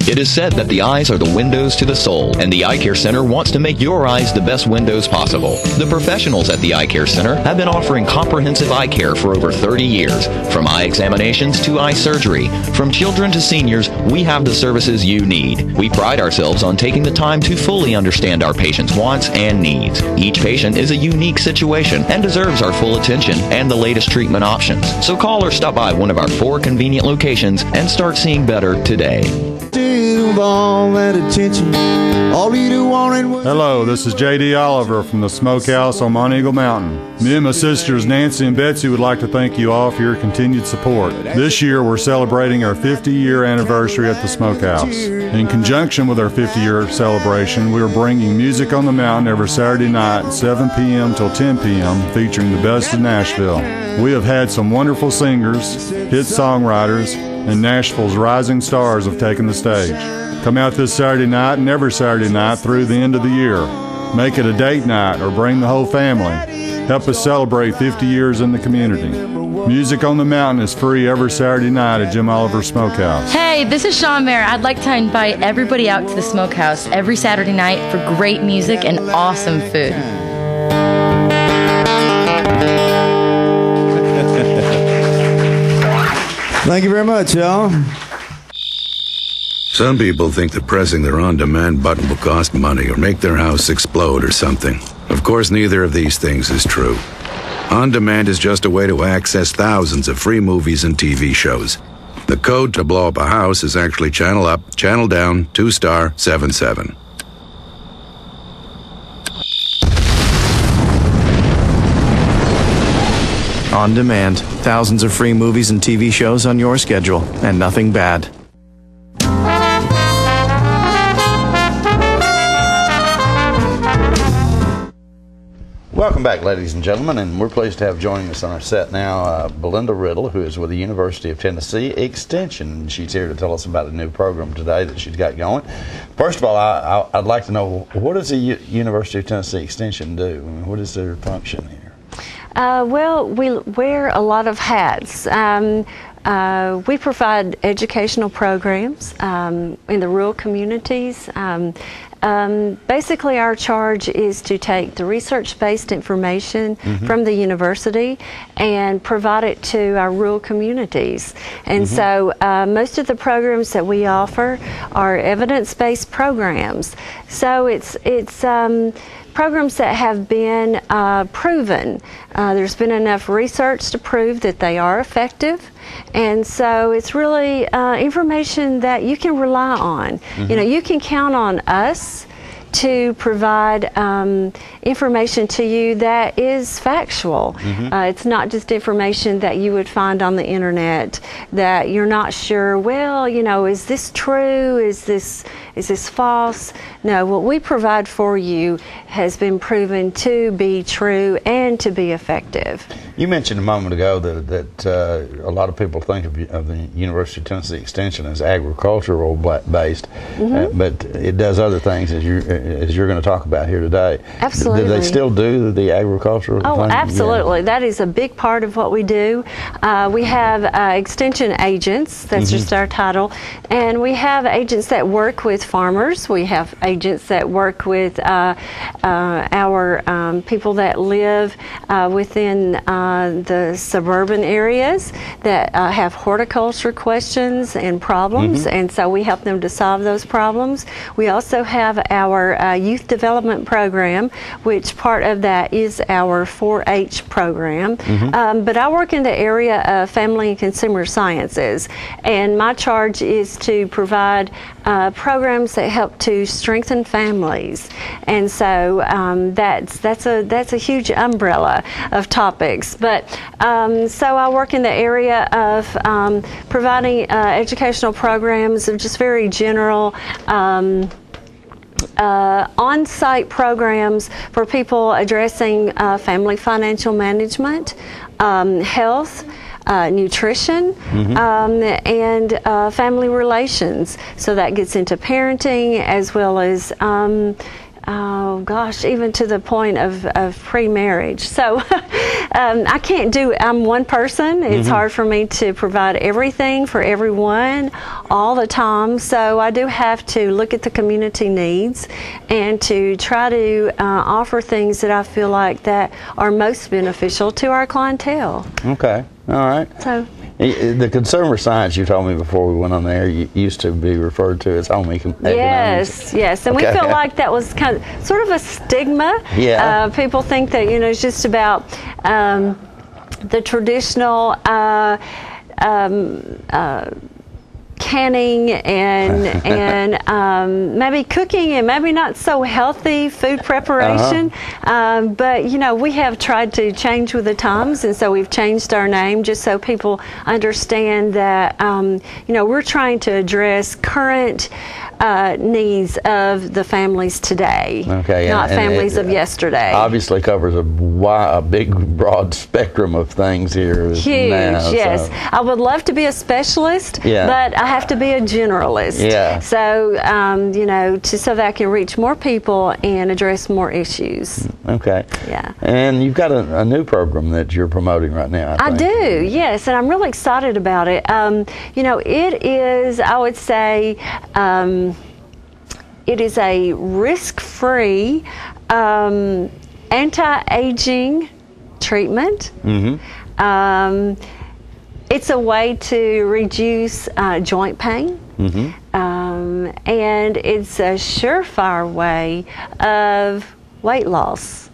It is said that the eyes are the windows to the soul, and the Eye Care Center wants to make your eyes the best windows possible. The professionals at the Eye Care Center have been offering comprehensive eye care for over 30 years. From eye examinations to eye surgery, from children to seniors, we have the services you need. We pride ourselves on taking the time to fully understand our patients' wants and needs. Each patient is a unique situation and deserves our full attention and the latest treatment options. So call or stop by one of our 4 convenient locations and start seeing better today. Hello, this is J.D. Oliver from the Smokehouse on Mount Eagle Mountain. Me and my sisters Nancy and Betsy would like to thank you all for your continued support. This year we're celebrating our 50-year anniversary at the Smokehouse. In conjunction with our 50-year celebration, we are bringing Music on the Mountain every Saturday night, 7 p.m. till 10 p.m., featuring the best of Nashville. We have had some wonderful singers, hit songwriters, and Nashville's rising stars have taken the stage. Come out this Saturday night and every Saturday night through the end of the year. Make it a date night or bring the whole family. Help us celebrate 50 years in the community. Music on the Mountain is free every Saturday night at Jim Oliver Smokehouse. Hey, this is Sean Mayer. I'd like to invite everybody out to the Smokehouse every Saturday night for great music and awesome food. Thank you very much, y'all. Some people think that pressing their on-demand button will cost money or make their house explode or something. Of course, neither of these things is true. On-demand is just a way to access thousands of free movies and TV shows. The code to blow up a house is actually channel up, channel down, 2*, 77. On demand, thousands of free movies and TV shows on your schedule, and nothing bad. Welcome back, ladies and gentlemen, and we're pleased to have joining us on our set now Belinda Riddle, who is with the University of Tennessee Extension. She's here to tell us about a new program today that she's got going. First of all, I'd like to know, what does the University of Tennessee Extension do? I mean, what is their function here? Well, we wear a lot of hats. We provide educational programs in the rural communities. Basically, our charge is to take the research-based information from the university and provide it to our rural communities. And so most of the programs that we offer are evidence-based programs. So it's programs that have been proven. There's been enough research to prove that they are effective. And so it's really information that you can rely on. You know, you can count on us to provide information to you that is factual. It's not just information that you would find on the internet that you're not sure, well, you know, is this true? Is this false? No, what we provide for you has been proven to be true and to be effective. You mentioned a moment ago that a lot of people think of the University of Tennessee Extension as agricultural based, but it does other things, as you're going to talk about here today. Absolutely. Do they still do the agricultural thing? Oh, absolutely. Yeah. That is a big part of what we do. We have extension agents, that's just our title, and we have agents that work with farmers. We have agents that work with our people that live within the suburban areas that have horticulture questions and problems, and so we help them to solve those problems. We also have our youth development program, which part of that is our 4-H program. But I work in the area of family and consumer sciences, and my charge is to provide programs that help to strengthen families. And so that's a huge umbrella of topics. But so I work in the area of providing educational programs of just very general on-site programs for people addressing family financial management, health, nutrition, and family relations. So that gets into parenting as well as oh gosh, even to the point of pre-marriage. So I can't do, I'm one person. It's hard for me to provide everything for everyone all the time. So I do have to look at the community needs and to try to offer things that I feel like that are most beneficial to our clientele. Okay, all right. So the consumer science you told me before we went on there used to be referred to as home economics. Yes, and we felt like that was kind of sort of a stigma. Yeah. People think that, you know, it's just about the traditional canning and maybe cooking and maybe not so healthy food preparation. But, you know, we have tried to change with the times, and so we've changed our name just so people understand that, you know, we're trying to address current needs of the families today, not families of yesterday. Obviously covers a big, broad spectrum of things here. Huge, now, yes. So. I would love to be a specialist, but I have have to be a generalist. Yeah. So, you know, so that I can reach more people and address more issues. Okay. Yeah. And you've got a new program that you're promoting right now. I do, yes, and I'm really excited about it. You know, it is, I would say, it is a risk-free anti-aging treatment. It's a way to reduce joint pain. And it's a surefire way of weight loss.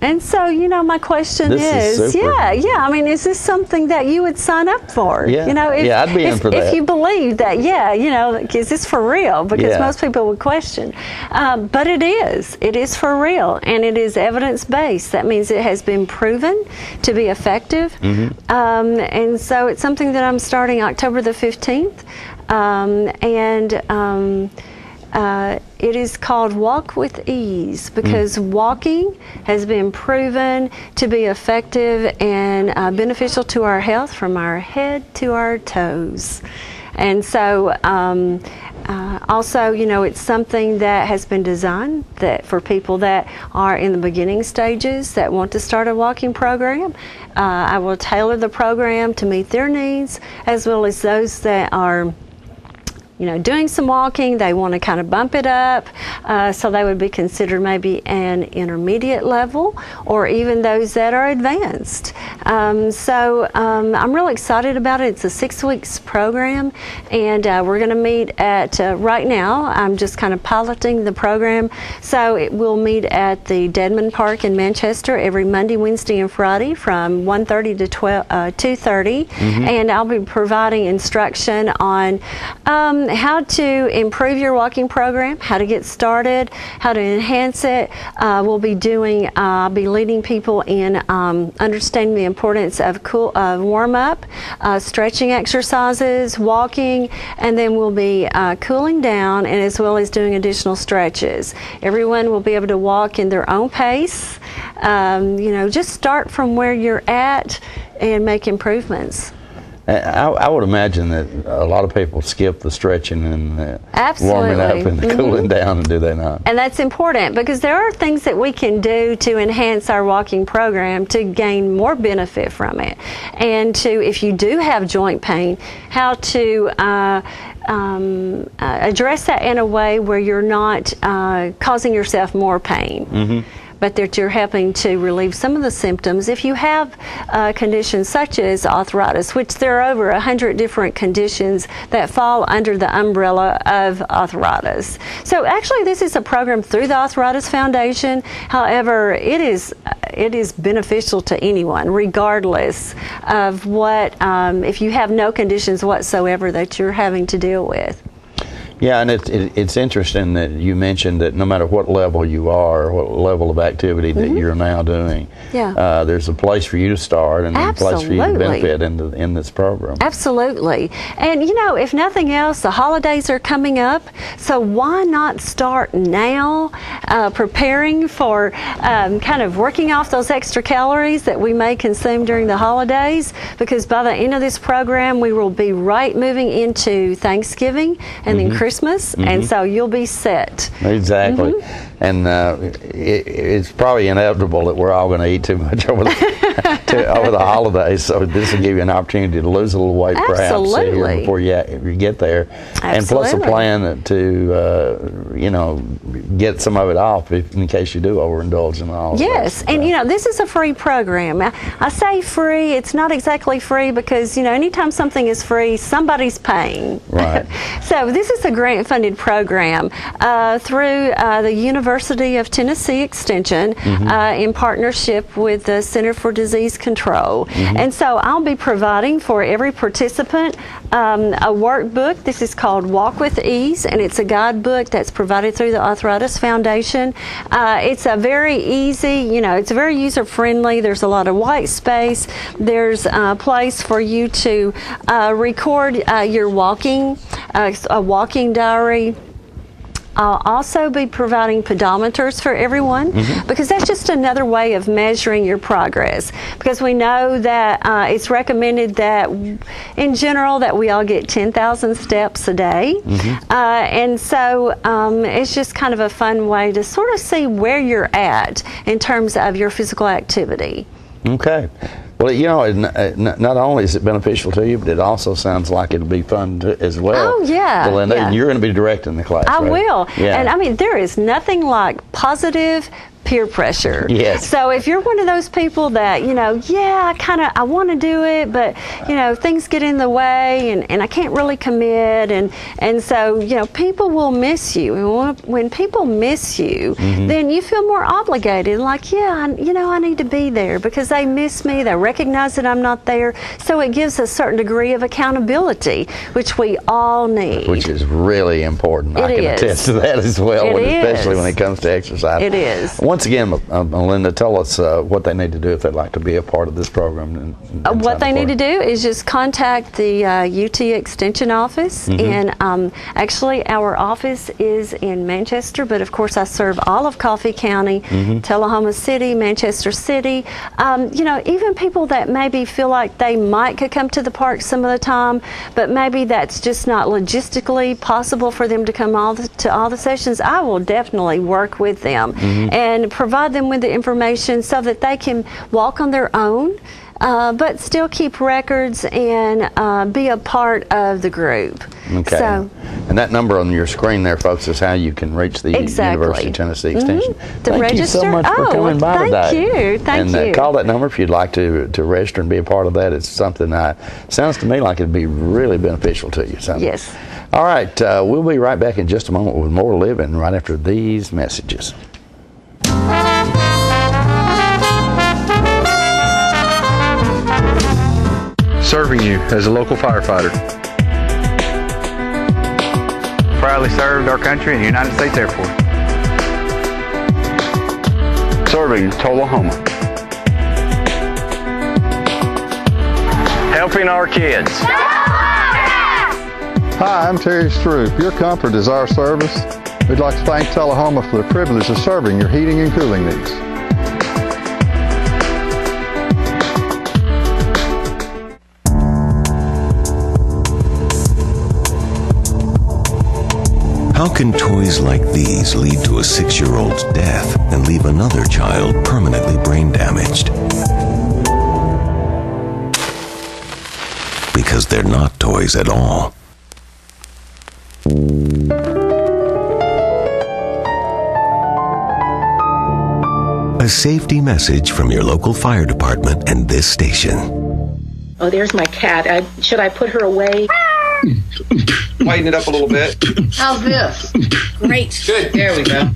And so, you know, my question is I mean, is this something that you would sign up for? Yeah, you know, I'd be in for that. If you believe that, you know, is this for real? Because most people would question. But it is for real, and it is evidence-based. That means it has been proven to be effective. And so it's something that I'm starting October the 15th. It is called Walk with Ease because walking has been proven to be effective and beneficial to our health from our head to our toes. And so also, you know, it's something that has been designed that for people that are in the beginning stages that want to start a walking program. I will tailor the program to meet their needs as well as those that are, you know, doing some walking, they want to kind of bump it up, so they would be considered maybe an intermediate level, or even those that are advanced. So I'm really excited about it. It's a 6 weeks program, and we're going to meet at, right now, I'm just kind of piloting the program, so we'll meet at the Dedman Park in Manchester every Monday, Wednesday, and Friday from 1:30 to 2:30, and I'll be providing instruction on how to improve your walking program, how to get started, how to enhance it. We'll be doing, I'll be leading people in understanding the importance of warm-up, stretching exercises, walking, and then we'll be cooling down, and as well as doing additional stretches. Everyone will be able to walk in their own pace. You know, just start from where you're at and make improvements. I would imagine that a lot of people skip the stretching and warming up and the cooling down, and do they not? And that's important because there are things that we can do to enhance our walking program to gain more benefit from it. And to, if you do have joint pain, how to address that in a way where you're not causing yourself more pain. But that you're helping to relieve some of the symptoms. If you have conditions such as arthritis, which there are over 100 different conditions that fall under the umbrella of arthritis. So actually this is a program through the Arthritis Foundation. However, it is beneficial to anyone, regardless of what, if you have no conditions whatsoever that you're having to deal with. Yeah, and it's interesting that you mentioned that no matter what level you are, or what level of activity that you're now doing, there's a place for you to start and a place for you to benefit in this program. Absolutely. And you know, if nothing else, the holidays are coming up, so why not start now, preparing for kind of working off those extra calories that we may consume during the holidays, because by the end of this program we will be moving into Thanksgiving and then Christmas, and so you'll be set. Exactly. And it's probably inevitable that we're all going to eat too much over the holidays, so this will give you an opportunity to lose a little weight perhaps here before you get there. And plus a plan to you know, get some of it off in case you do overindulge in the holidays. Yes, and you know, this is a free program. I say free, it's not exactly free because, you know, anytime something is free, somebody's paying. Right. So this is a grant-funded program through the University of Tennessee Extension in partnership with the Center for Disease Control. And so I'll be providing for every participant a workbook. This is called Walk with Ease, and it's a guidebook that's provided through the Arthritis Foundation. It's a very easy, you know, it's very user-friendly. There's a lot of white space. There's a place for you to record your walking, a walking diary. I'll also be providing pedometers for everyone because that's just another way of measuring your progress. Because we know that it's recommended that, in general, that we all get 10,000 steps a day. And so it's just kind of a fun way to sort of see where you're at in terms of your physical activity. Okay. Well, you know, not only is it beneficial to you, but it also sounds like it'll be fun as well. Oh, yeah. Belinda, yeah. and you're going to be directing the class, I right? will. Yeah. And I mean, there is nothing like positive peer pressure. Yes. So if you're one of those people that, you know, yeah, I want to do it, but, you know, things get in the way and I can't really commit. And so, you know, people will miss you. And when people miss you, then you feel more obligated. Like, yeah, I need to be there because they miss me. They recognize that I'm not there. So it gives a certain degree of accountability, which we all need. Which is really important. I can attest to that as well, especially when it comes to exercise. It is. Once again, Melinda, tell us what they need to do if they'd like to be a part of this program. What they need to do is just contact the UT Extension office. And actually, our office is in Manchester, but of course I serve all of Coffee County, Tullahoma City, Manchester City. You know, even people that maybe feel like they could come to the park some of the time, but maybe that's just not logistically possible for them to come to all the sessions, I will definitely work with them and provide them with the information so that they can walk on their own, but still keep records and be a part of the group. Okay. So, and that number on your screen there, folks, is how you can reach the University of Tennessee Extension. Thank you so much for coming by today. Thank you. And call that number if you'd like to register and be a part of that. It's something sounds to me like it'd be really beneficial to you. Yes. All right. We'll be right back in just a moment with more living right after these messages. Serving you as a local firefighter. Proudly served our country in the United States Air Force. Serving Tullahoma. Helping our kids. Hi, I'm Terry Stroop. Your comfort is our service. We'd like to thank Tullahoma for the privilege of serving your heating and cooling needs. How can toys like these lead to a 6-year-old's death and leave another child permanently brain damaged? Because they're not toys at all. A safety message from your local fire department and this station. Oh, there's my cat. Should I put her away? Lighten it up a little bit. How's this? Great. Good. There we go.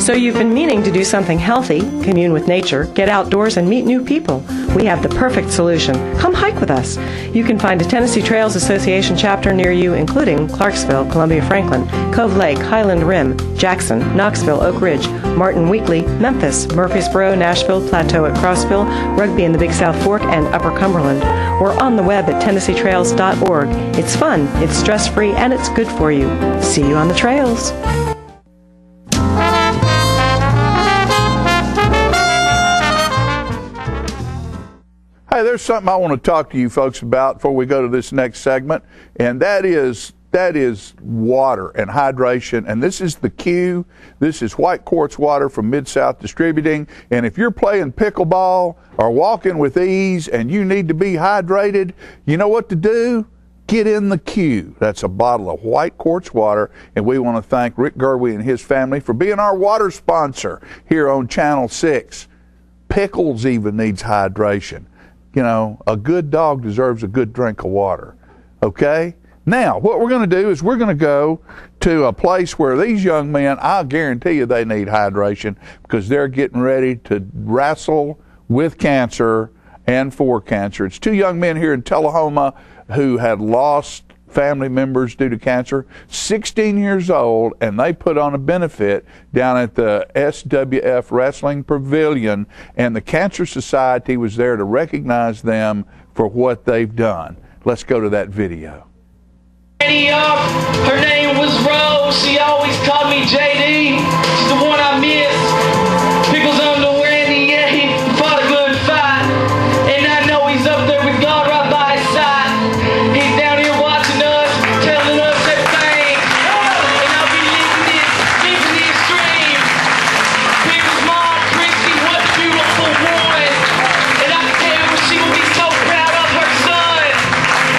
So you've been meaning to do something healthy, commune with nature, get outdoors, and meet new people. We have the perfect solution. Come hike with us. You can find a Tennessee Trails Association chapter near you, including Clarksville, Columbia Franklin, Cove Lake, Highland Rim, Jackson, Knoxville, Oak Ridge, Martin Weekly, Memphis, Murfreesboro, Nashville, Plateau at Crossville, Rugby in the Big South Fork, and Upper Cumberland. We're on the web at TennesseeTrails.org. It's fun, it's stress-free, and it's good for you. See you on the trails. Hey, there's something I want to talk to you folks about before we go to this next segment, and that is water and hydration. And this is the Q. This is white quartz water from Mid-South Distributing. And if you're playing pickleball or walking with ease and you need to be hydrated, you know what to do? Get in the Q. That's a bottle of white quartz water, and we want to thank Rick Gerwe and his family for being our water sponsor here on Channel 6. Pickles even needs hydration. You know, a good dog deserves a good drink of water. Okay? Now, what we're going to do is we're going to go to a place where these young men, I guarantee you they need hydration because they're getting ready to wrestle with cancer and for cancer. It's two young men here in Tullahoma who had lost family members due to cancer, 16 years old, and they put on a benefit down at the SWF Wrestling Pavilion, and the Cancer Society was there to recognize them for what they've done. Let's go to that video. Her name was Rose. She always called me JD. She's the one I miss. Pickles underwear in the air. He fought a good fight. And I know he's up there with God right by his side. He's down here watching us, telling us everything. And I'll be living this dream. Pickles' mom, Christy, what a beautiful woman. And I can tell you she will be so proud of her son.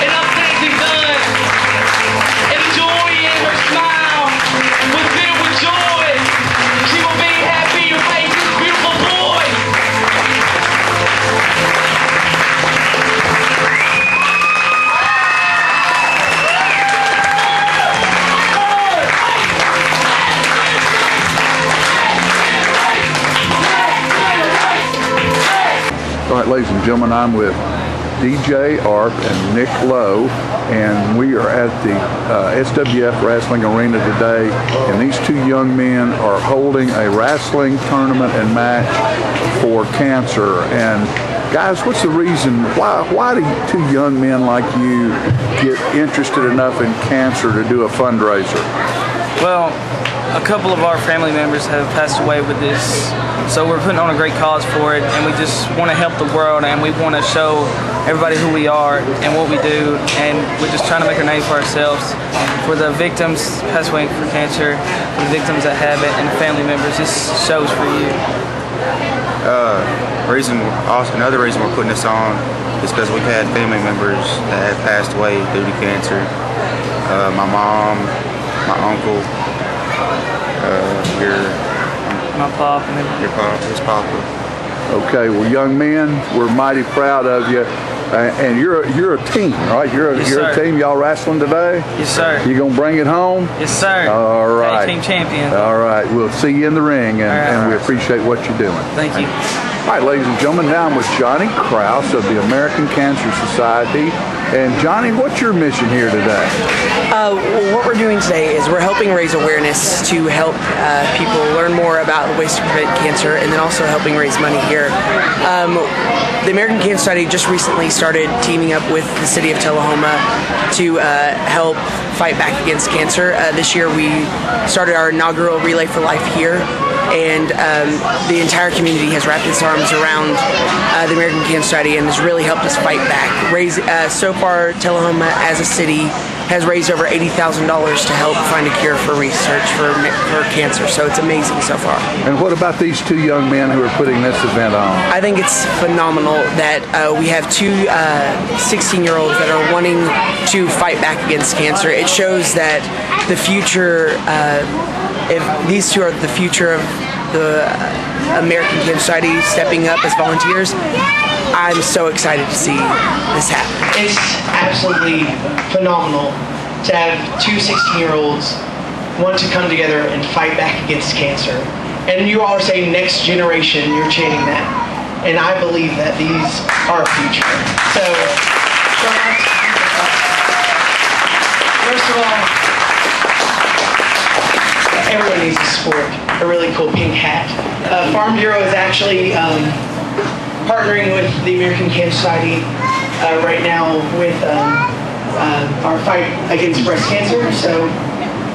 And I'm things he's done. And the joy in her smile was filled with joy. She will be happy to raise this beautiful boy. All right, ladies and gentlemen, I'm with DJ Arp and Nick Lowe, and we are at the SWF Wrestling Arena today, and these two young men are holding a wrestling tournament and match for cancer. And guys, what's the reason, why do two young men like you get interested enough in cancer to do a fundraiser? Well, a couple of our family members have passed away with this, so we're putting on a great cause for it, and we just want to help the world, and we want to show everybody who we are and what we do, and we're just trying to make a name for ourselves. For the victims passed away for cancer, for the victims that have it, and the family members, this show's for you. Another reason we're putting this on is because we've had family members that have passed away due to cancer. My mom, my uncle, my pop, and then your pop, his papa. Okay, well, young men, we're mighty proud of you. And you're a team, right? You're a team. Y'all wrestling today? Yes, sir. You gonna bring it home? Yes, sir. All right. Team champion. All right. We'll see you in the ring, and we appreciate what you're doing. Thank you. All right, ladies and gentlemen, now I'm with Johnny Kraus of the American Cancer Society. And Johnny, what's your mission here today? What we're doing today is we're helping raise awareness to help people learn more about ways to prevent cancer, and then also helping raise money here. The American Cancer Society just recently started teaming up with the city of Tullahoma to help fight back against cancer. This year we started our inaugural Relay for Life here, and the entire community has wrapped its arms around the American Cancer Society and has really helped us fight back. So far, Tullahoma as a city has raised over $80,000 to help find a cure for research for cancer. So it's amazing so far. And what about these two young men who are putting this event on? I think it's phenomenal that we have two 16-year-olds that are wanting to fight back against cancer. It shows that the future, if these two are the future of the American Cancer Society stepping up as volunteers, I'm so excited to see this happen. It's absolutely phenomenal to have two 16-year-olds want to come together and fight back against cancer. And you all are saying next generation, you're chanting that. And I believe that these are our future. So, first of all, everyone needs to sport a really cool pink hat. Farm Bureau is actually partnering with the American Cancer Society right now with our fight against breast cancer. So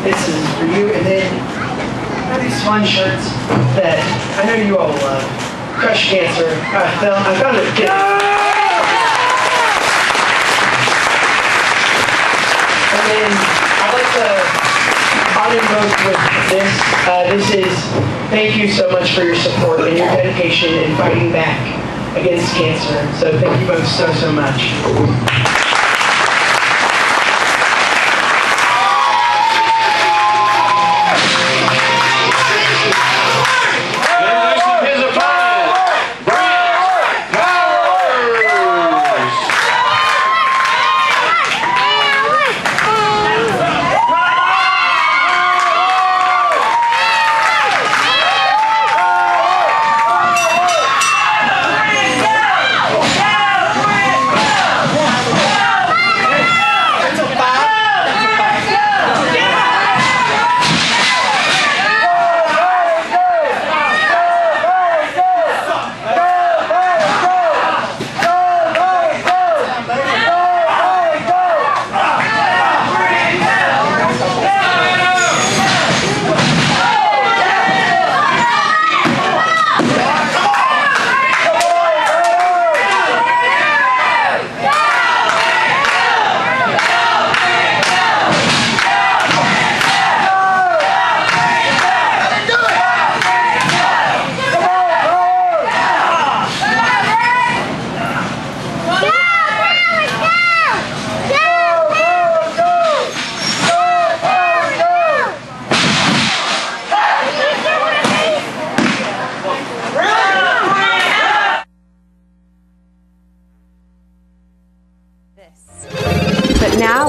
this is for you. And then I have these fun shirts that I know you all love. Crush Cancer. I found it. And then I'd like to honor both with this. This is thank you so much for your support and your dedication in fighting back against cancer. So thank you both so much.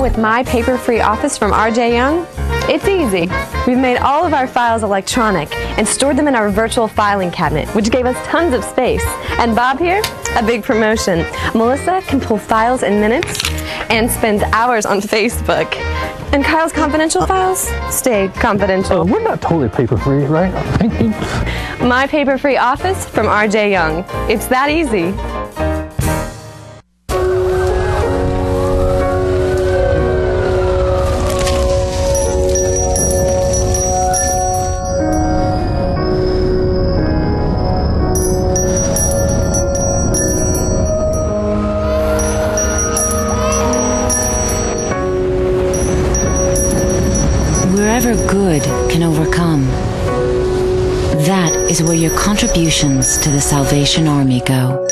with My Paper-Free Office from R.J. Young? It's easy. We've made all of our files electronic and stored them in our virtual filing cabinet, which gave us tons of space. And Bob here, a big promotion. Melissa can pull files in minutes and spends hours on Facebook. And Kyle's confidential files stay confidential. We're not totally paper-free, right? My Paper-Free Office from R.J. Young. It's that easy. Wherever good can overcome, that is where your contributions to the Salvation Army go.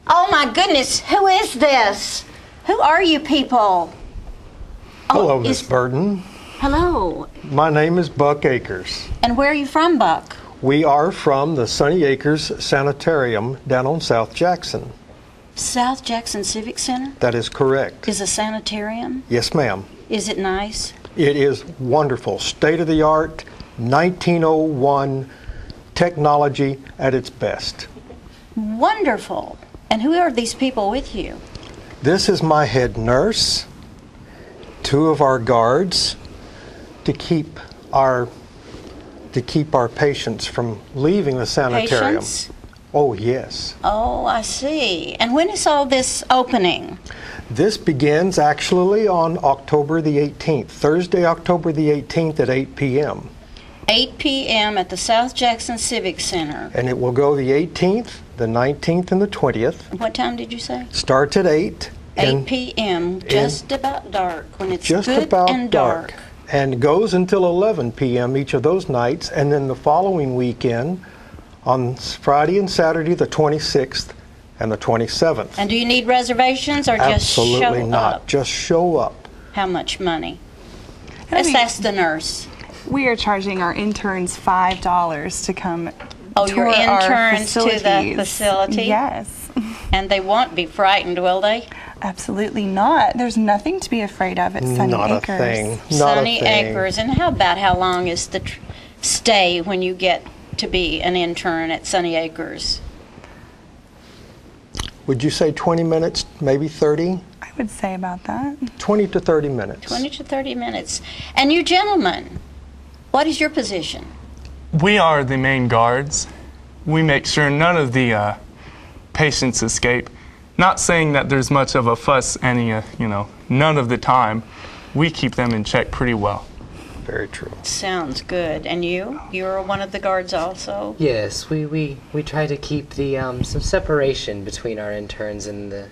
Oh my goodness, who is this? Who are you people? Hello, Miss Burton. Hello. My name is Buck Akers. And where are you from, Buck? We are from the Sunny Acres Sanitarium down on South Jackson. South Jackson Civic Center? That is correct. Is a sanitarium? Yes, ma'am. Is it nice? It is wonderful. State-of-the-art, 1901 technology at its best. Wonderful. And who are these people with you? This is my head nurse, 2 of our guards, to keep our patients from leaving the sanitarium. Patients? Oh, yes. Oh, I see. And when is all this opening? This begins actually on October the 18th, Thursday, October the 18th at 8 p.m. 8 p.m. at the South Jackson Civic Center. And it will go the 18th, the 19th, and the 20th. What time did you say? Starts at 8. 8 p.m., just about dark, when it's just good about and dark. And goes until 11 p.m. each of those nights, and then the following weekend on Friday and Saturday, the 26th and the 27th. And do you need reservations or just show up? Absolutely not. Just show up. How much money? Let's ask the nurse. We are charging our interns $5 to come tour your interns to the facility? Yes. And they won't be frightened, will they? Absolutely not. There's nothing to be afraid of at Sunny Not Acres. a thing. Sunny Acres. And how long is the stay when you get to be an intern at Sunny Acres? Would you say 20 minutes, maybe 30? I would say about that. 20 to 30 minutes. 20 to 30 minutes. And you gentlemen, what is your position? We are the main guards. We make sure none of the patients escape. Not saying that there's much of a fuss none of the time. We keep them in check pretty well. Very true. Sounds good. And you? You're one of the guards also? Yes, we try to keep the some separation between our interns and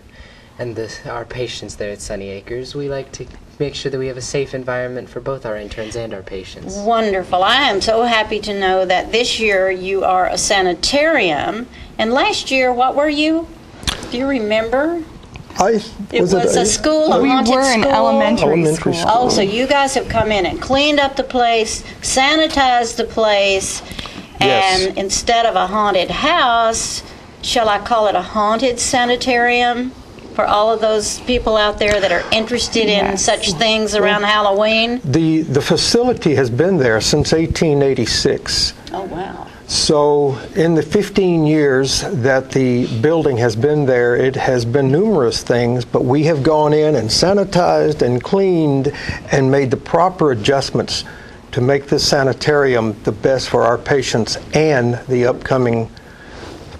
our patients there at Sunny Acres. We like to make sure that we have a safe environment for both our interns and our patients. Wonderful. I am so happy to know that this year you are a sanitarium. And last year, what were you? Do you remember? It was a school, a haunted school? We were an elementary school. Oh, so you guys have come in and cleaned up the place, sanitized the place, Yes. and instead of a haunted house, shall I call it a haunted sanitarium? For all of those people out there that are interested in such things around Halloween? The facility has been there since 1886. Oh, wow. So in the 15 years that the building has been there, it has been numerous things, but we have gone in and sanitized and cleaned and made the proper adjustments to make this sanitarium the best for our patients and the upcoming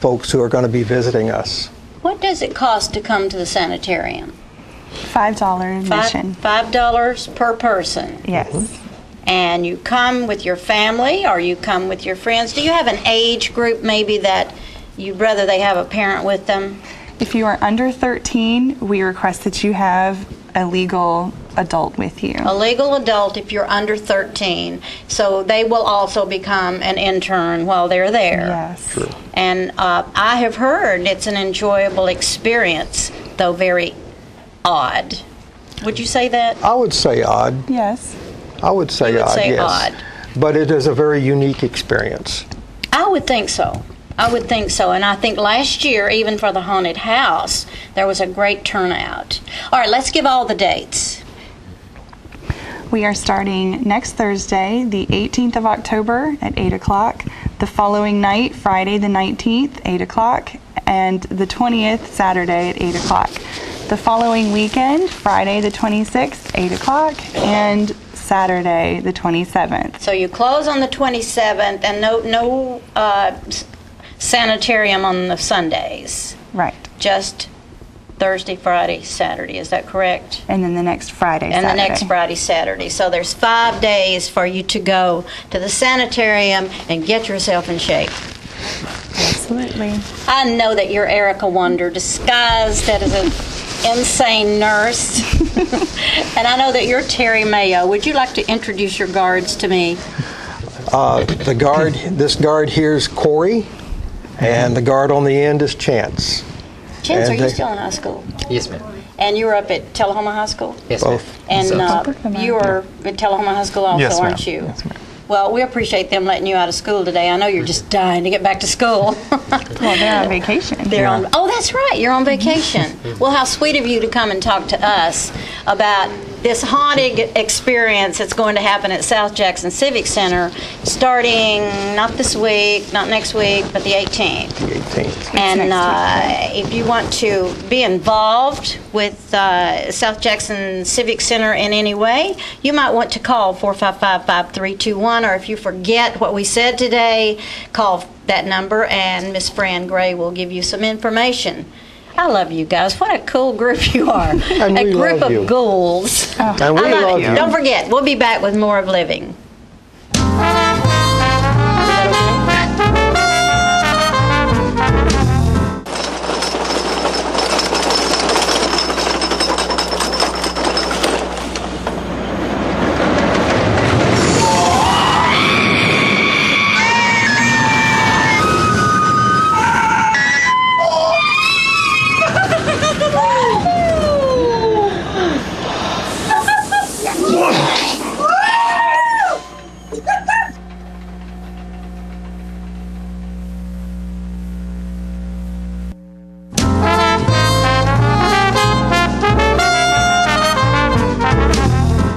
folks who are going to be visiting us. What does it cost to come to the sanitarium? $5 admission. $5 per person? Yes. And you come with your family or you come with your friends? Do you have an age group maybe that you'd rather they have a parent with them? If you are under 13, we request that you have a legal adult with you. A legal adult if you're under 13. So they will also become an intern while they're there. Yes. True. And I have heard it's an enjoyable experience, though very odd. Would you say that? I would say odd. Yes. I would say You would odd, say yes. odd. But it is a very unique experience. I would think so. I would think so. And I think last year, even for the haunted house, there was a great turnout. All right, let's give all the dates. We are starting next Thursday, the 18th of October at 8 o'clock. The following night, Friday the 19th, 8 o'clock. And the 20th, Saturday at 8 o'clock. The following weekend, Friday the 26th, 8 o'clock. And Saturday the 27th. So you close on the 27th, and no sanitarium on the Sundays. Right. Just Thursday, Friday, Saturday. Is that correct? And then the next Friday, And Saturday. the next Friday, Saturday. So there's 5 days for you to go to the sanitarium and get yourself in shape. Absolutely. I know that you're Erica Wonder, disguised as an insane nurse. And I know that you're Terry Mayo. Would you like to introduce your guards to me? This guard here is Corey, and the guard on the end is Chance. Chance, And are you still in high school? Yes, ma'am. And you were up at Tullahoma High School? Yes, ma'am. Both. And you were at Tullahoma High School also, Yes, ma'am. aren't you? Yes, ma'am. Well, we appreciate them letting you out of school today. I know you're just dying to get back to school. Well, they're on vacation. They're on. Oh, that's right. You're on vacation. Well, how sweet of you to come and talk to us about this haunted experience that's going to happen at South Jackson Civic Center starting not this week, not next week, but the 18th. The 18th. And if you want to be involved with South Jackson Civic Center in any way, you might want to call 455-5321, or if you forget what we said today, call that number and Miss Fran Gray will give you some information. I love you guys. What a cool group you are. And a we group love of you. ghouls. And we I love it. you. Don't forget, we'll be back with more of Living.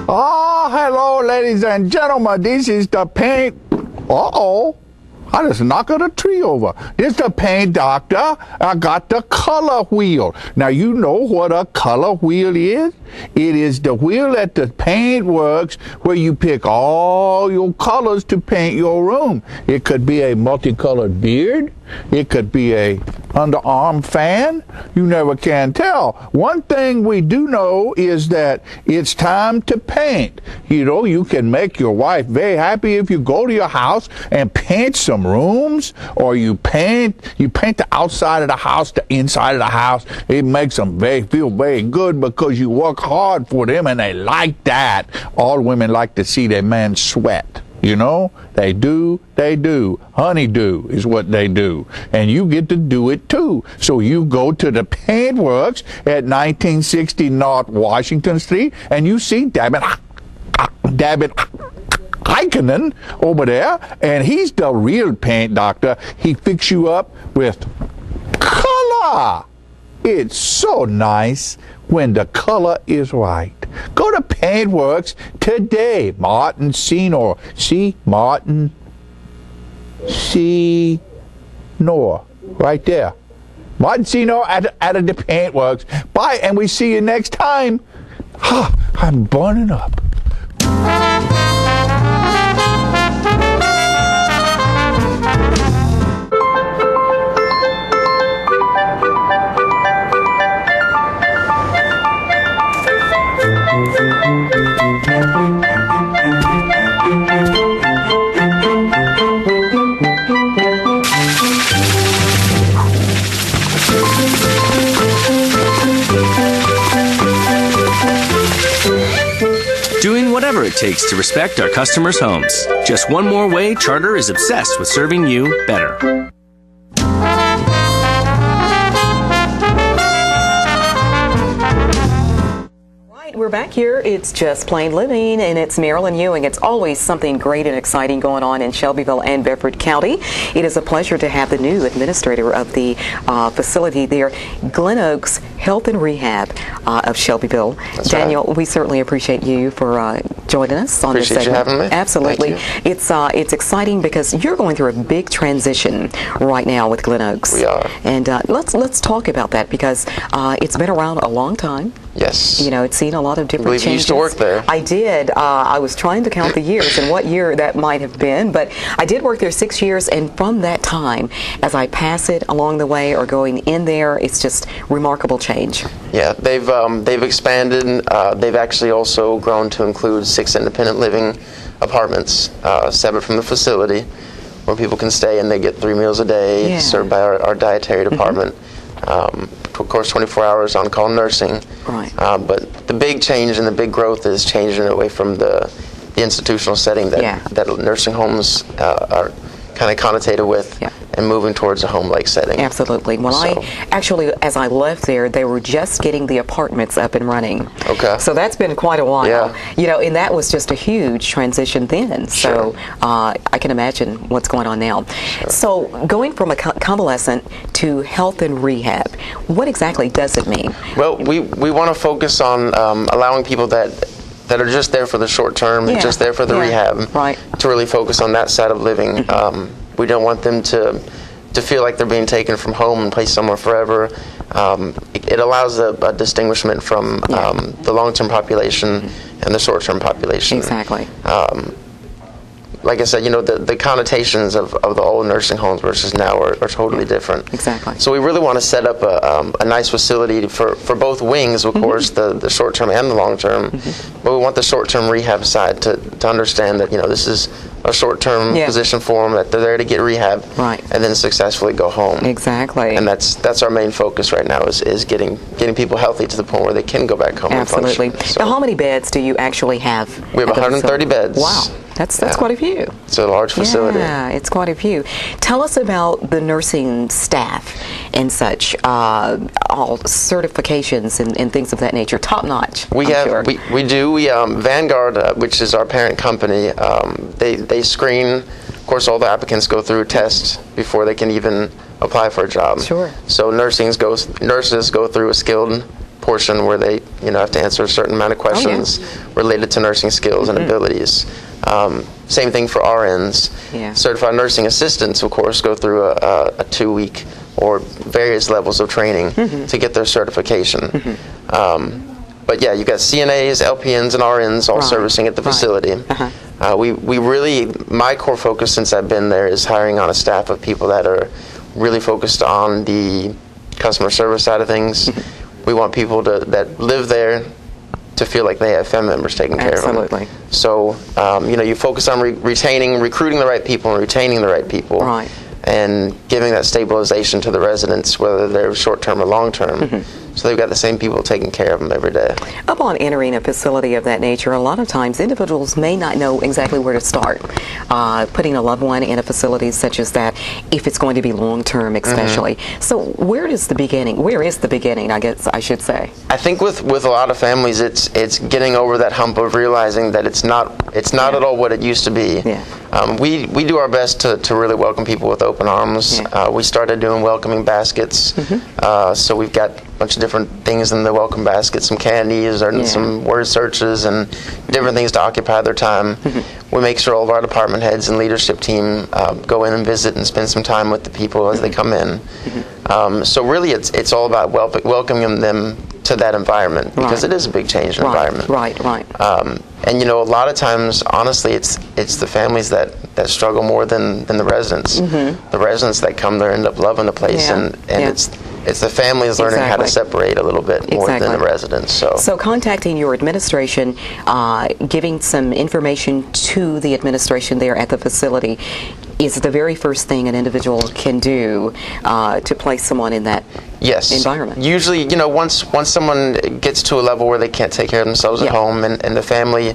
Oh, hello, ladies and gentlemen. This is the paint. Uh-oh. I just knocked a tree over. This is the paint doctor. I got the color wheel. Now, you know what a color wheel is? It is the wheel at the paint works where you pick all your colors to paint your room. It could be a multicolored beard. It could be a underarm fan. You never can tell. One thing we do know is that it's time to paint. You know, you can make your wife very happy if you go to your house and paint some rooms, or you paint the outside of the house, the inside of the house. It makes them feel very good because you work hard for them and they like that. All women like to see their man sweat. You know, they do. Honeydew is what they do. And you get to do it too. So you go to the paint works at 1960 North Washington Street and you see David Heikkinen over there, and he's the real paint doctor. He fix you up with color. It's so nice when the color is right. Go to Paintworks today. Martin Senor. See? Martin Senor. Right there. Martin Senor at the Paintworks. Bye, and we see you next time. I'm burning up. whatever it takes to respect our customers' homes. Just one more way Charter is obsessed with serving you better. We're back here. It's Just Plain Living, and it's Marilyn Ewing. It's always something great and exciting going on in Shelbyville and Bedford County. It is a pleasure to have the new administrator of the facility there, Glen Oaks Health and Rehab of Shelbyville. That's Daniel, right. we certainly appreciate you for joining us on Appreciate this segment. you having me. Absolutely. Thank It's exciting because you're going through a big transition right now with Glen Oaks. We are. And let's talk about that because it's been around a long time. Yes. You know, it's seen a lot of different I believe changes. you used to work there. I did. I was trying to count the years and what year that might have been, but I did work there 6 years, and from that time, as I pass it along the way or going in there, it's just remarkable change. Yeah, they've expanded. They've actually also grown to include 6 independent living apartments separate from the facility, where people can stay and they get 3 meals a day, served by our dietary department. Of course, 24 hours on-call nursing. Right. But the big change and the big growth is changing away from the institutional setting that nursing homes are kind of connotated with, and moving towards a home-like setting. Absolutely. Well, as I left there, they were just getting the apartments up and running. Okay. So that's been quite a while. Yeah. You know, and that was just a huge transition then. Sure. So I can imagine what's going on now. Sure. So going from a convalescent to health and rehab, what exactly does it mean? Well, we want to focus on allowing people that are just there for the short term and just there for the rehab to really focus on that side of living. We don't want them to feel like they're being taken from home and placed somewhere forever. It allows a distinguishment from the long-term population and the short-term population. Exactly. Like I said, you know, the connotations of the old nursing homes versus now are totally different. Exactly. So we really want to set up a nice facility for both wings, of course, the short-term and the long-term. But we want the short-term rehab side to understand that, you know, this is a short-term position for them, that they're there to get rehab and then successfully go home. Exactly. And that's our main focus right now is getting people healthy to the point where they can go back home Absolutely. and function. Now, how many beds do you actually have? We have 130 beds. Wow. That's quite a few. It's a large facility. Yeah, it's quite a few. Tell us about the nursing staff and such, all certifications and things of that nature, top notch. We do. Vanguard, which is our parent company, they screen. Of course, all the applicants go through tests before they can even apply for a job. Sure. So nurses go through a skilled portion where they have to answer a certain amount of questions related to nursing skills and abilities. Same thing for RNs. Certified nursing assistants, of course, go through a 2-week or various levels of training to get their certification. But yeah, you got CNAs, LPNs, and RNs all servicing at the facility. We really, my core focus since I've been there is hiring on a staff of people that are really focused on the customer service side of things. We want people that live there to feel like they have family members taking care of them. Absolutely. So, you focus on recruiting the right people and retaining the right people. Right. And giving that stabilization to the residents, whether they're short-term or long-term. So they've got the same people taking care of them every day. Upon entering a facility of that nature, a lot of times individuals may not know exactly where to start. Putting a loved one in a facility such as that, if it's going to be long-term especially. So where is the beginning, I guess I should say? I think with a lot of families, it's getting over that hump of realizing that it's not at all what it used to be. We do our best to really welcome people with open arms. We started doing welcoming baskets. So we've got a bunch of different things in the welcome basket, some candies and some word searches and different things to occupy their time. We make sure all of our department heads and leadership team go in and visit and spend some time with the people as they come in. So really it's all about welcoming them to that environment, because it is a big change in environment. Right. And a lot of times, honestly, it's the families that struggle more than the residents. The residents that come there end up loving the place, and it's the families learning how to separate a little bit more than the residents. So contacting your administration, giving some information to the administration there at the facility is the very first thing an individual can do to place someone in that environment. Usually, once someone gets to a level where they can't take care of themselves at home, and the family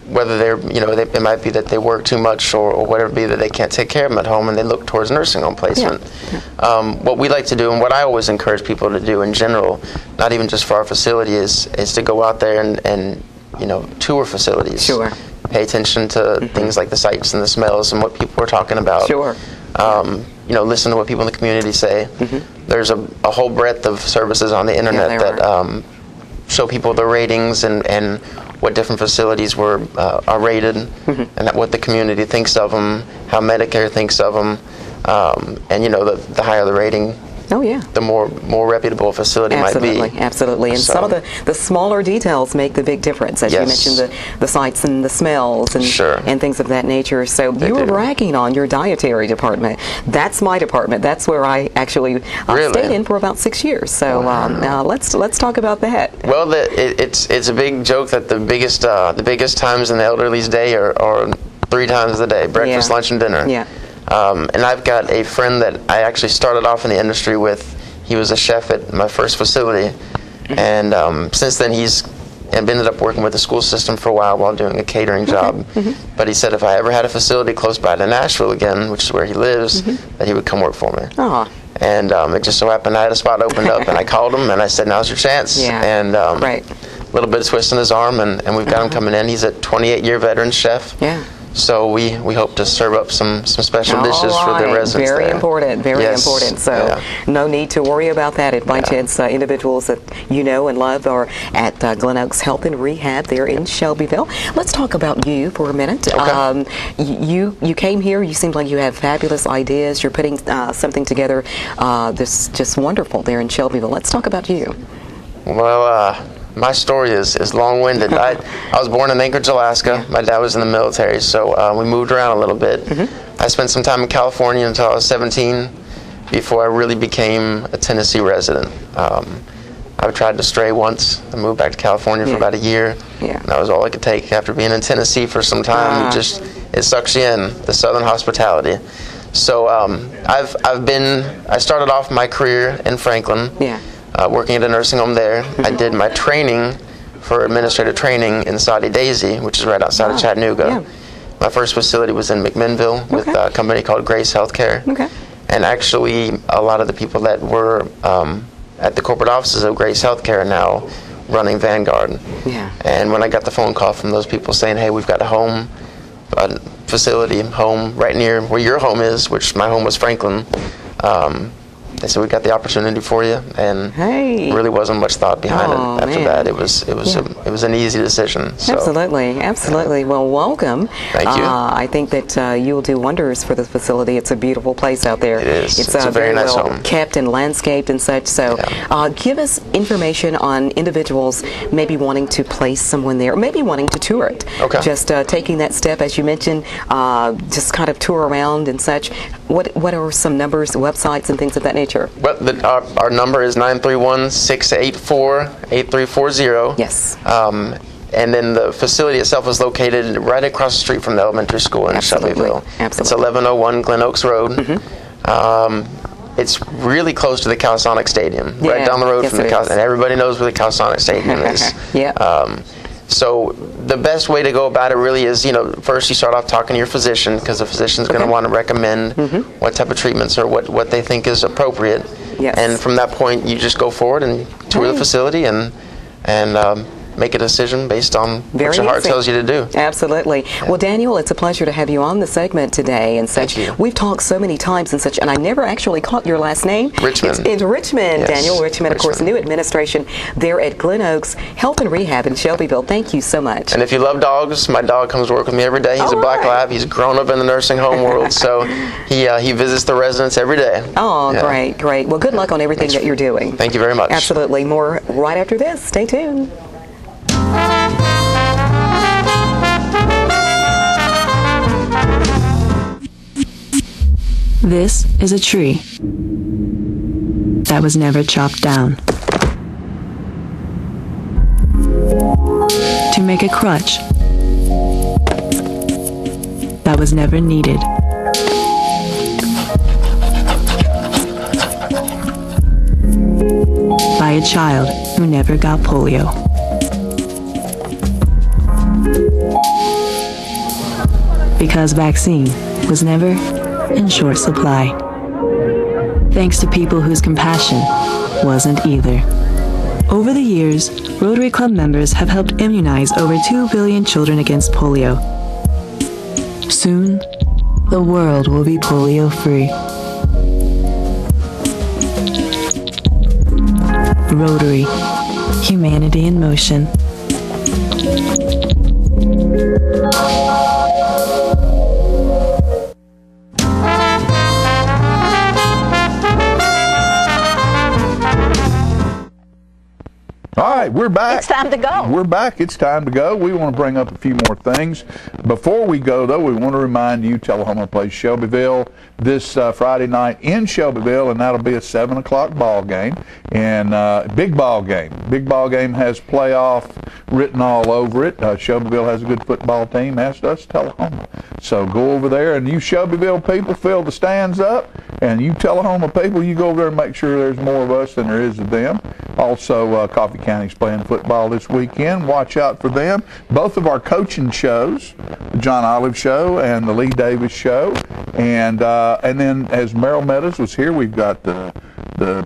whether they're, it might be that they work too much or whatever it be that they can't take care of them at home, and they look towards nursing home placement. Yeah. What we like to do, and what I always encourage people to do in general, not even just for our facility, is to go out there and tour facilities. Sure. Pay attention to things like the sights and the smells and what people are talking about. Sure. Listen to what people in the community say. There's a whole breadth of services on the internet that show people the ratings and what different facilities are rated, and what the community thinks of them, how Medicare thinks of them, and the higher the rating, the more reputable a facility might be. Absolutely. And some of the smaller details make the big difference, as you mentioned, the sights and the smells and things of that nature. So you were bragging on your dietary department. That's my department. That's where I actually stayed in for about 6 years. So let's talk about that. Well, it's a big joke that the biggest times in the elderly's day are 3 times a day: breakfast, lunch, and dinner. Yeah. And I've got a friend that I actually started off in the industry with. He was a chef at my first facility, and since then he's ended up working with the school system for a while doing a catering job. But he said if I ever had a facility close by to Nashville again, which is where he lives, that he would come work for me. And it just so happened I had a spot opened up, and I called him and I said, "Now's your chance." And a little bit of twist in his arm, and we've got him coming in. He's a 28-year veteran chef. Yeah. So we hope to serve up some special dishes for the residents. Very important, very important. So no need to worry about that. If by chance individuals that you know and love are at Glen Oaks Health and Rehab there in Shelbyville. Let's talk about you for a minute. Okay. You came here. You seem like you have fabulous ideas. You're putting something together that's just wonderful there in Shelbyville. Let's talk about you. Well, my story is long-winded. I was born in Anchorage, Alaska. My dad was in the military, so we moved around a little bit. I spent some time in California until I was 17 before I really became a Tennessee resident. I tried to stray once. I moved back to California for about a year, and that was all I could take. After being in Tennessee for some time, it sucks you in, the Southern hospitality. So I started off my career in Franklin. Working at a nursing home there. I did my training for administrative training in Saudi Daisy, which is right outside of Chattanooga. My first facility was in McMinnville with a company called Grace Healthcare. And actually, a lot of the people that were at the corporate offices of Grace Healthcare are now running Vanguard. And when I got the phone call from those people saying, "Hey, we've got a facility right near where your home is," which my home was Franklin, they said, "We got the opportunity for you," and really wasn't much thought behind it. After that, it was an easy decision. So. Absolutely. Well, welcome. Thank you. I think that you will do wonders for the facility. It's a beautiful place out there. It is. It's a very nice home. Kept and landscaped and such. So, give us information on individuals maybe wanting to place someone there, maybe wanting to tour it. Okay. Just taking that step, as you mentioned, just kind of tour around and such. What are some numbers, websites, and things of that nature? Well, our number is 931-684-8340. Yes. And then the facility itself is located right across the street from the elementary school in Shelbyville. It's 1101 Glen Oaks Road. It's really close to the Calisonic Stadium, right down the road from the Calisonic, and everybody knows where the Calisonic Stadium is. So the best way to go about it really is, first you start off talking to your physician, because the physician's going to want to recommend what type of treatments or what they think is appropriate. And from that point, you just go forward and tour the facility and make a decision based on what your heart tells you to do. Absolutely. Well, Daniel, it's a pleasure to have you on the segment today and such. Thank you. We've talked so many times and such, and I never actually caught your last name. Richmond. It's Richmond. Yes. Daniel Richmond, of course, new administration there at Glen Oaks Health and Rehab in Shelbyville. Thank you so much. And if you love dogs, my dog comes to work with me every day. He's a black lab. He's grown up in the nursing home world, so he visits the residents every day. Oh, great. Well, good luck on everything that you're doing. Thank you very much. Absolutely. More right after this. Stay tuned. This is a tree that was never chopped down to make a crutch that was never needed. By a child who never got polio. because vaccine was never in short supply. Thanks to people whose compassion wasn't either. Over the years, Rotary Club members have helped immunize over 2 billion children against polio. Soon, the world will be polio-free. Rotary, humanity in motion. All right, we're back. It's time to go. We're back. It's time to go. We want to bring up a few more things. Before we go, though, we want to remind you, Tullahoma plays Shelbyville this Friday night in Shelbyville, and that'll be a 7 o'clock ball game. And big ball game. Big ball game has playoff written all over it. Shelbyville has a good football team, as does Tullahoma. So go over there, and you Shelbyville people, fill the stands up. And you Tullahoma people, you go over there and make sure there's more of us than there is of them. Also, Coffee County's playing football this weekend. Watch out for them. Both of our coaching shows, the John Olive Show and the Lee Davis Show. And then, as Merrill Meadows was here, we've got the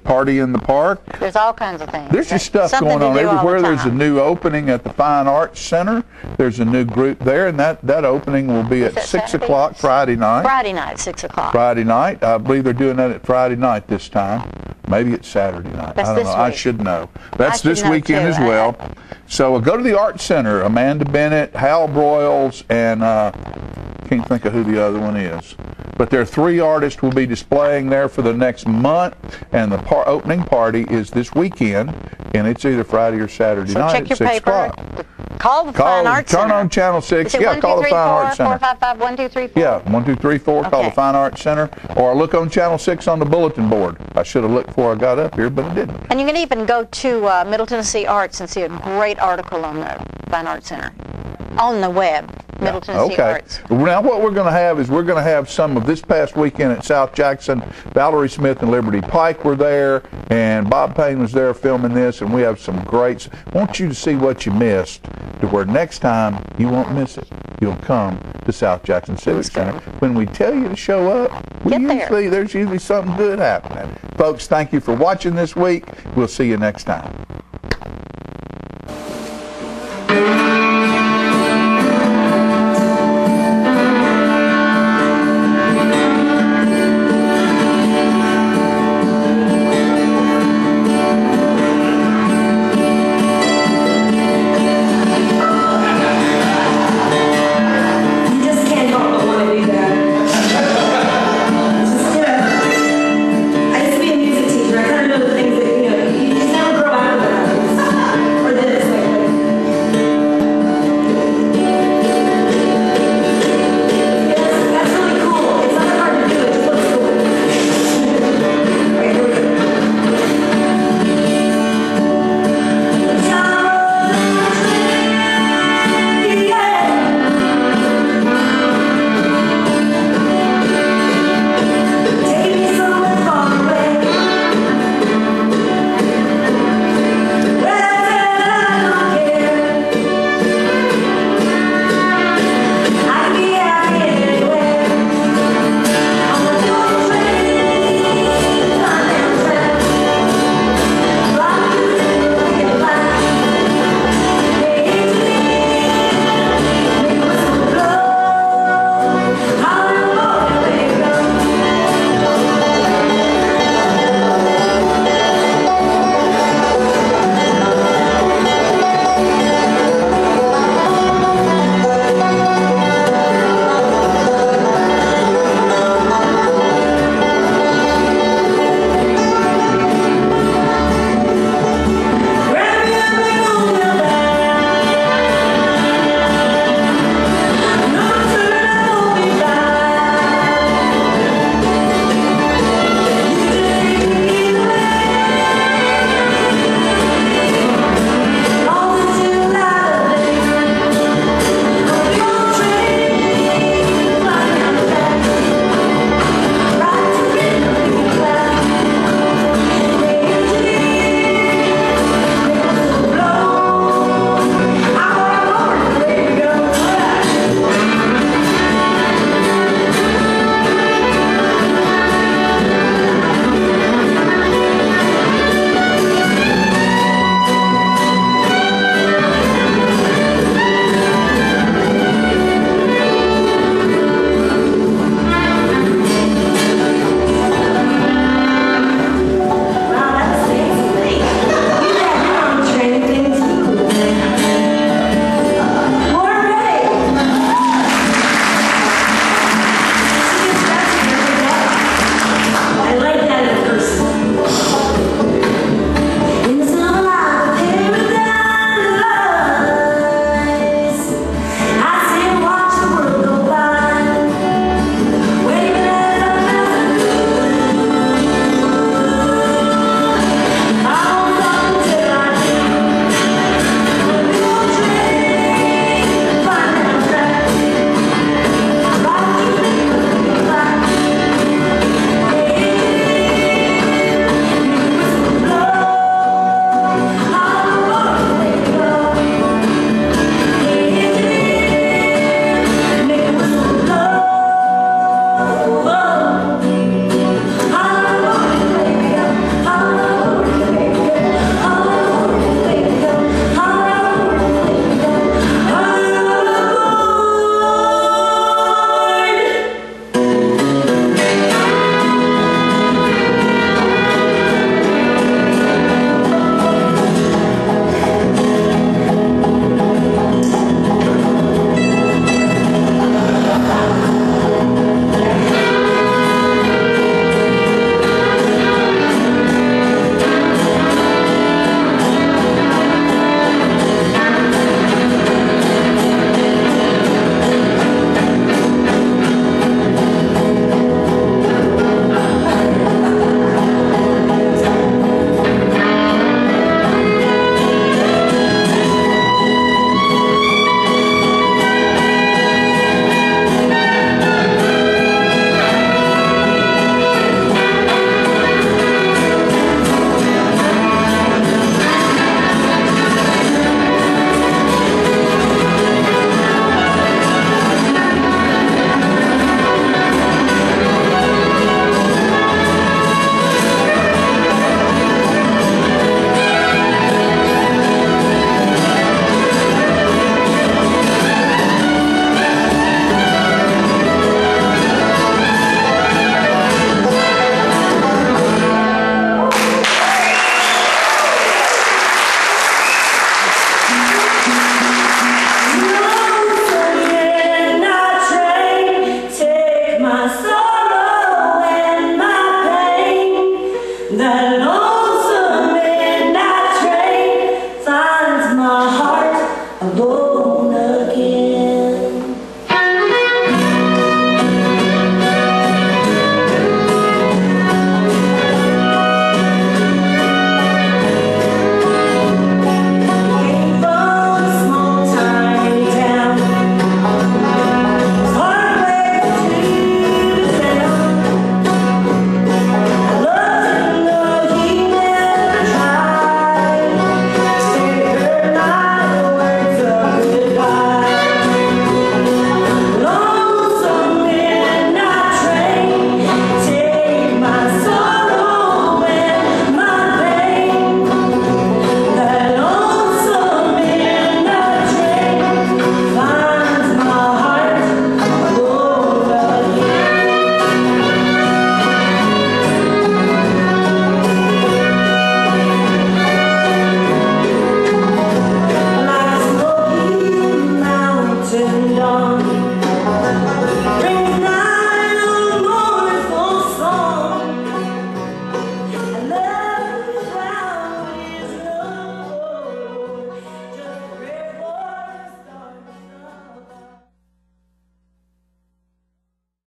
party in the park. There's all kinds of things. There's just stuff going on everywhere. There's a new opening at the Fine Arts Center. There's a new group there, and that opening will be at 6 o'clock Friday night. Friday night, 6 o'clock. Friday night. I believe they're doing that at Friday night this time. Maybe it's Saturday night. That's I don't know. this I week. should know. That's this weekend too. as well. So go to the Arts Center. Amanda Bennett, Hal Broyles, and can't think of who the other one is. But there are 3 artists will be displaying there for the next month, and the opening party is this weekend, and it's either Friday or Saturday night check at your 6 paper. o'clock. Call the Fine Arts Center. Turn on Channel 6. Is it Yeah, call the Fine Arts Center. 455-1234? Yeah, 1234. Call Okay. the Fine Arts Center, or look on Channel 6 on the bulletin board. I should have looked before I got up here, but I didn't. And you can even go to Middle Tennessee Arts and see a great article on the Fine Arts Center on the web. Middle Tennessee Arts. Now what we're going to have is we're going to have some of this past weekend at South Jackson. Valerie Smith and Liberty Pike were there, and Bob Payne was there filming this, and we have some greats. I want you to see what you missed, to where next time you won't miss it. You'll come to South Jackson Civic Center. When we tell you to show up, there's usually something good happening. Folks, thank you for watching this week. We'll see you next time. I used to be a music teacher. I kind of know the things that, you just never grow out of them. A boy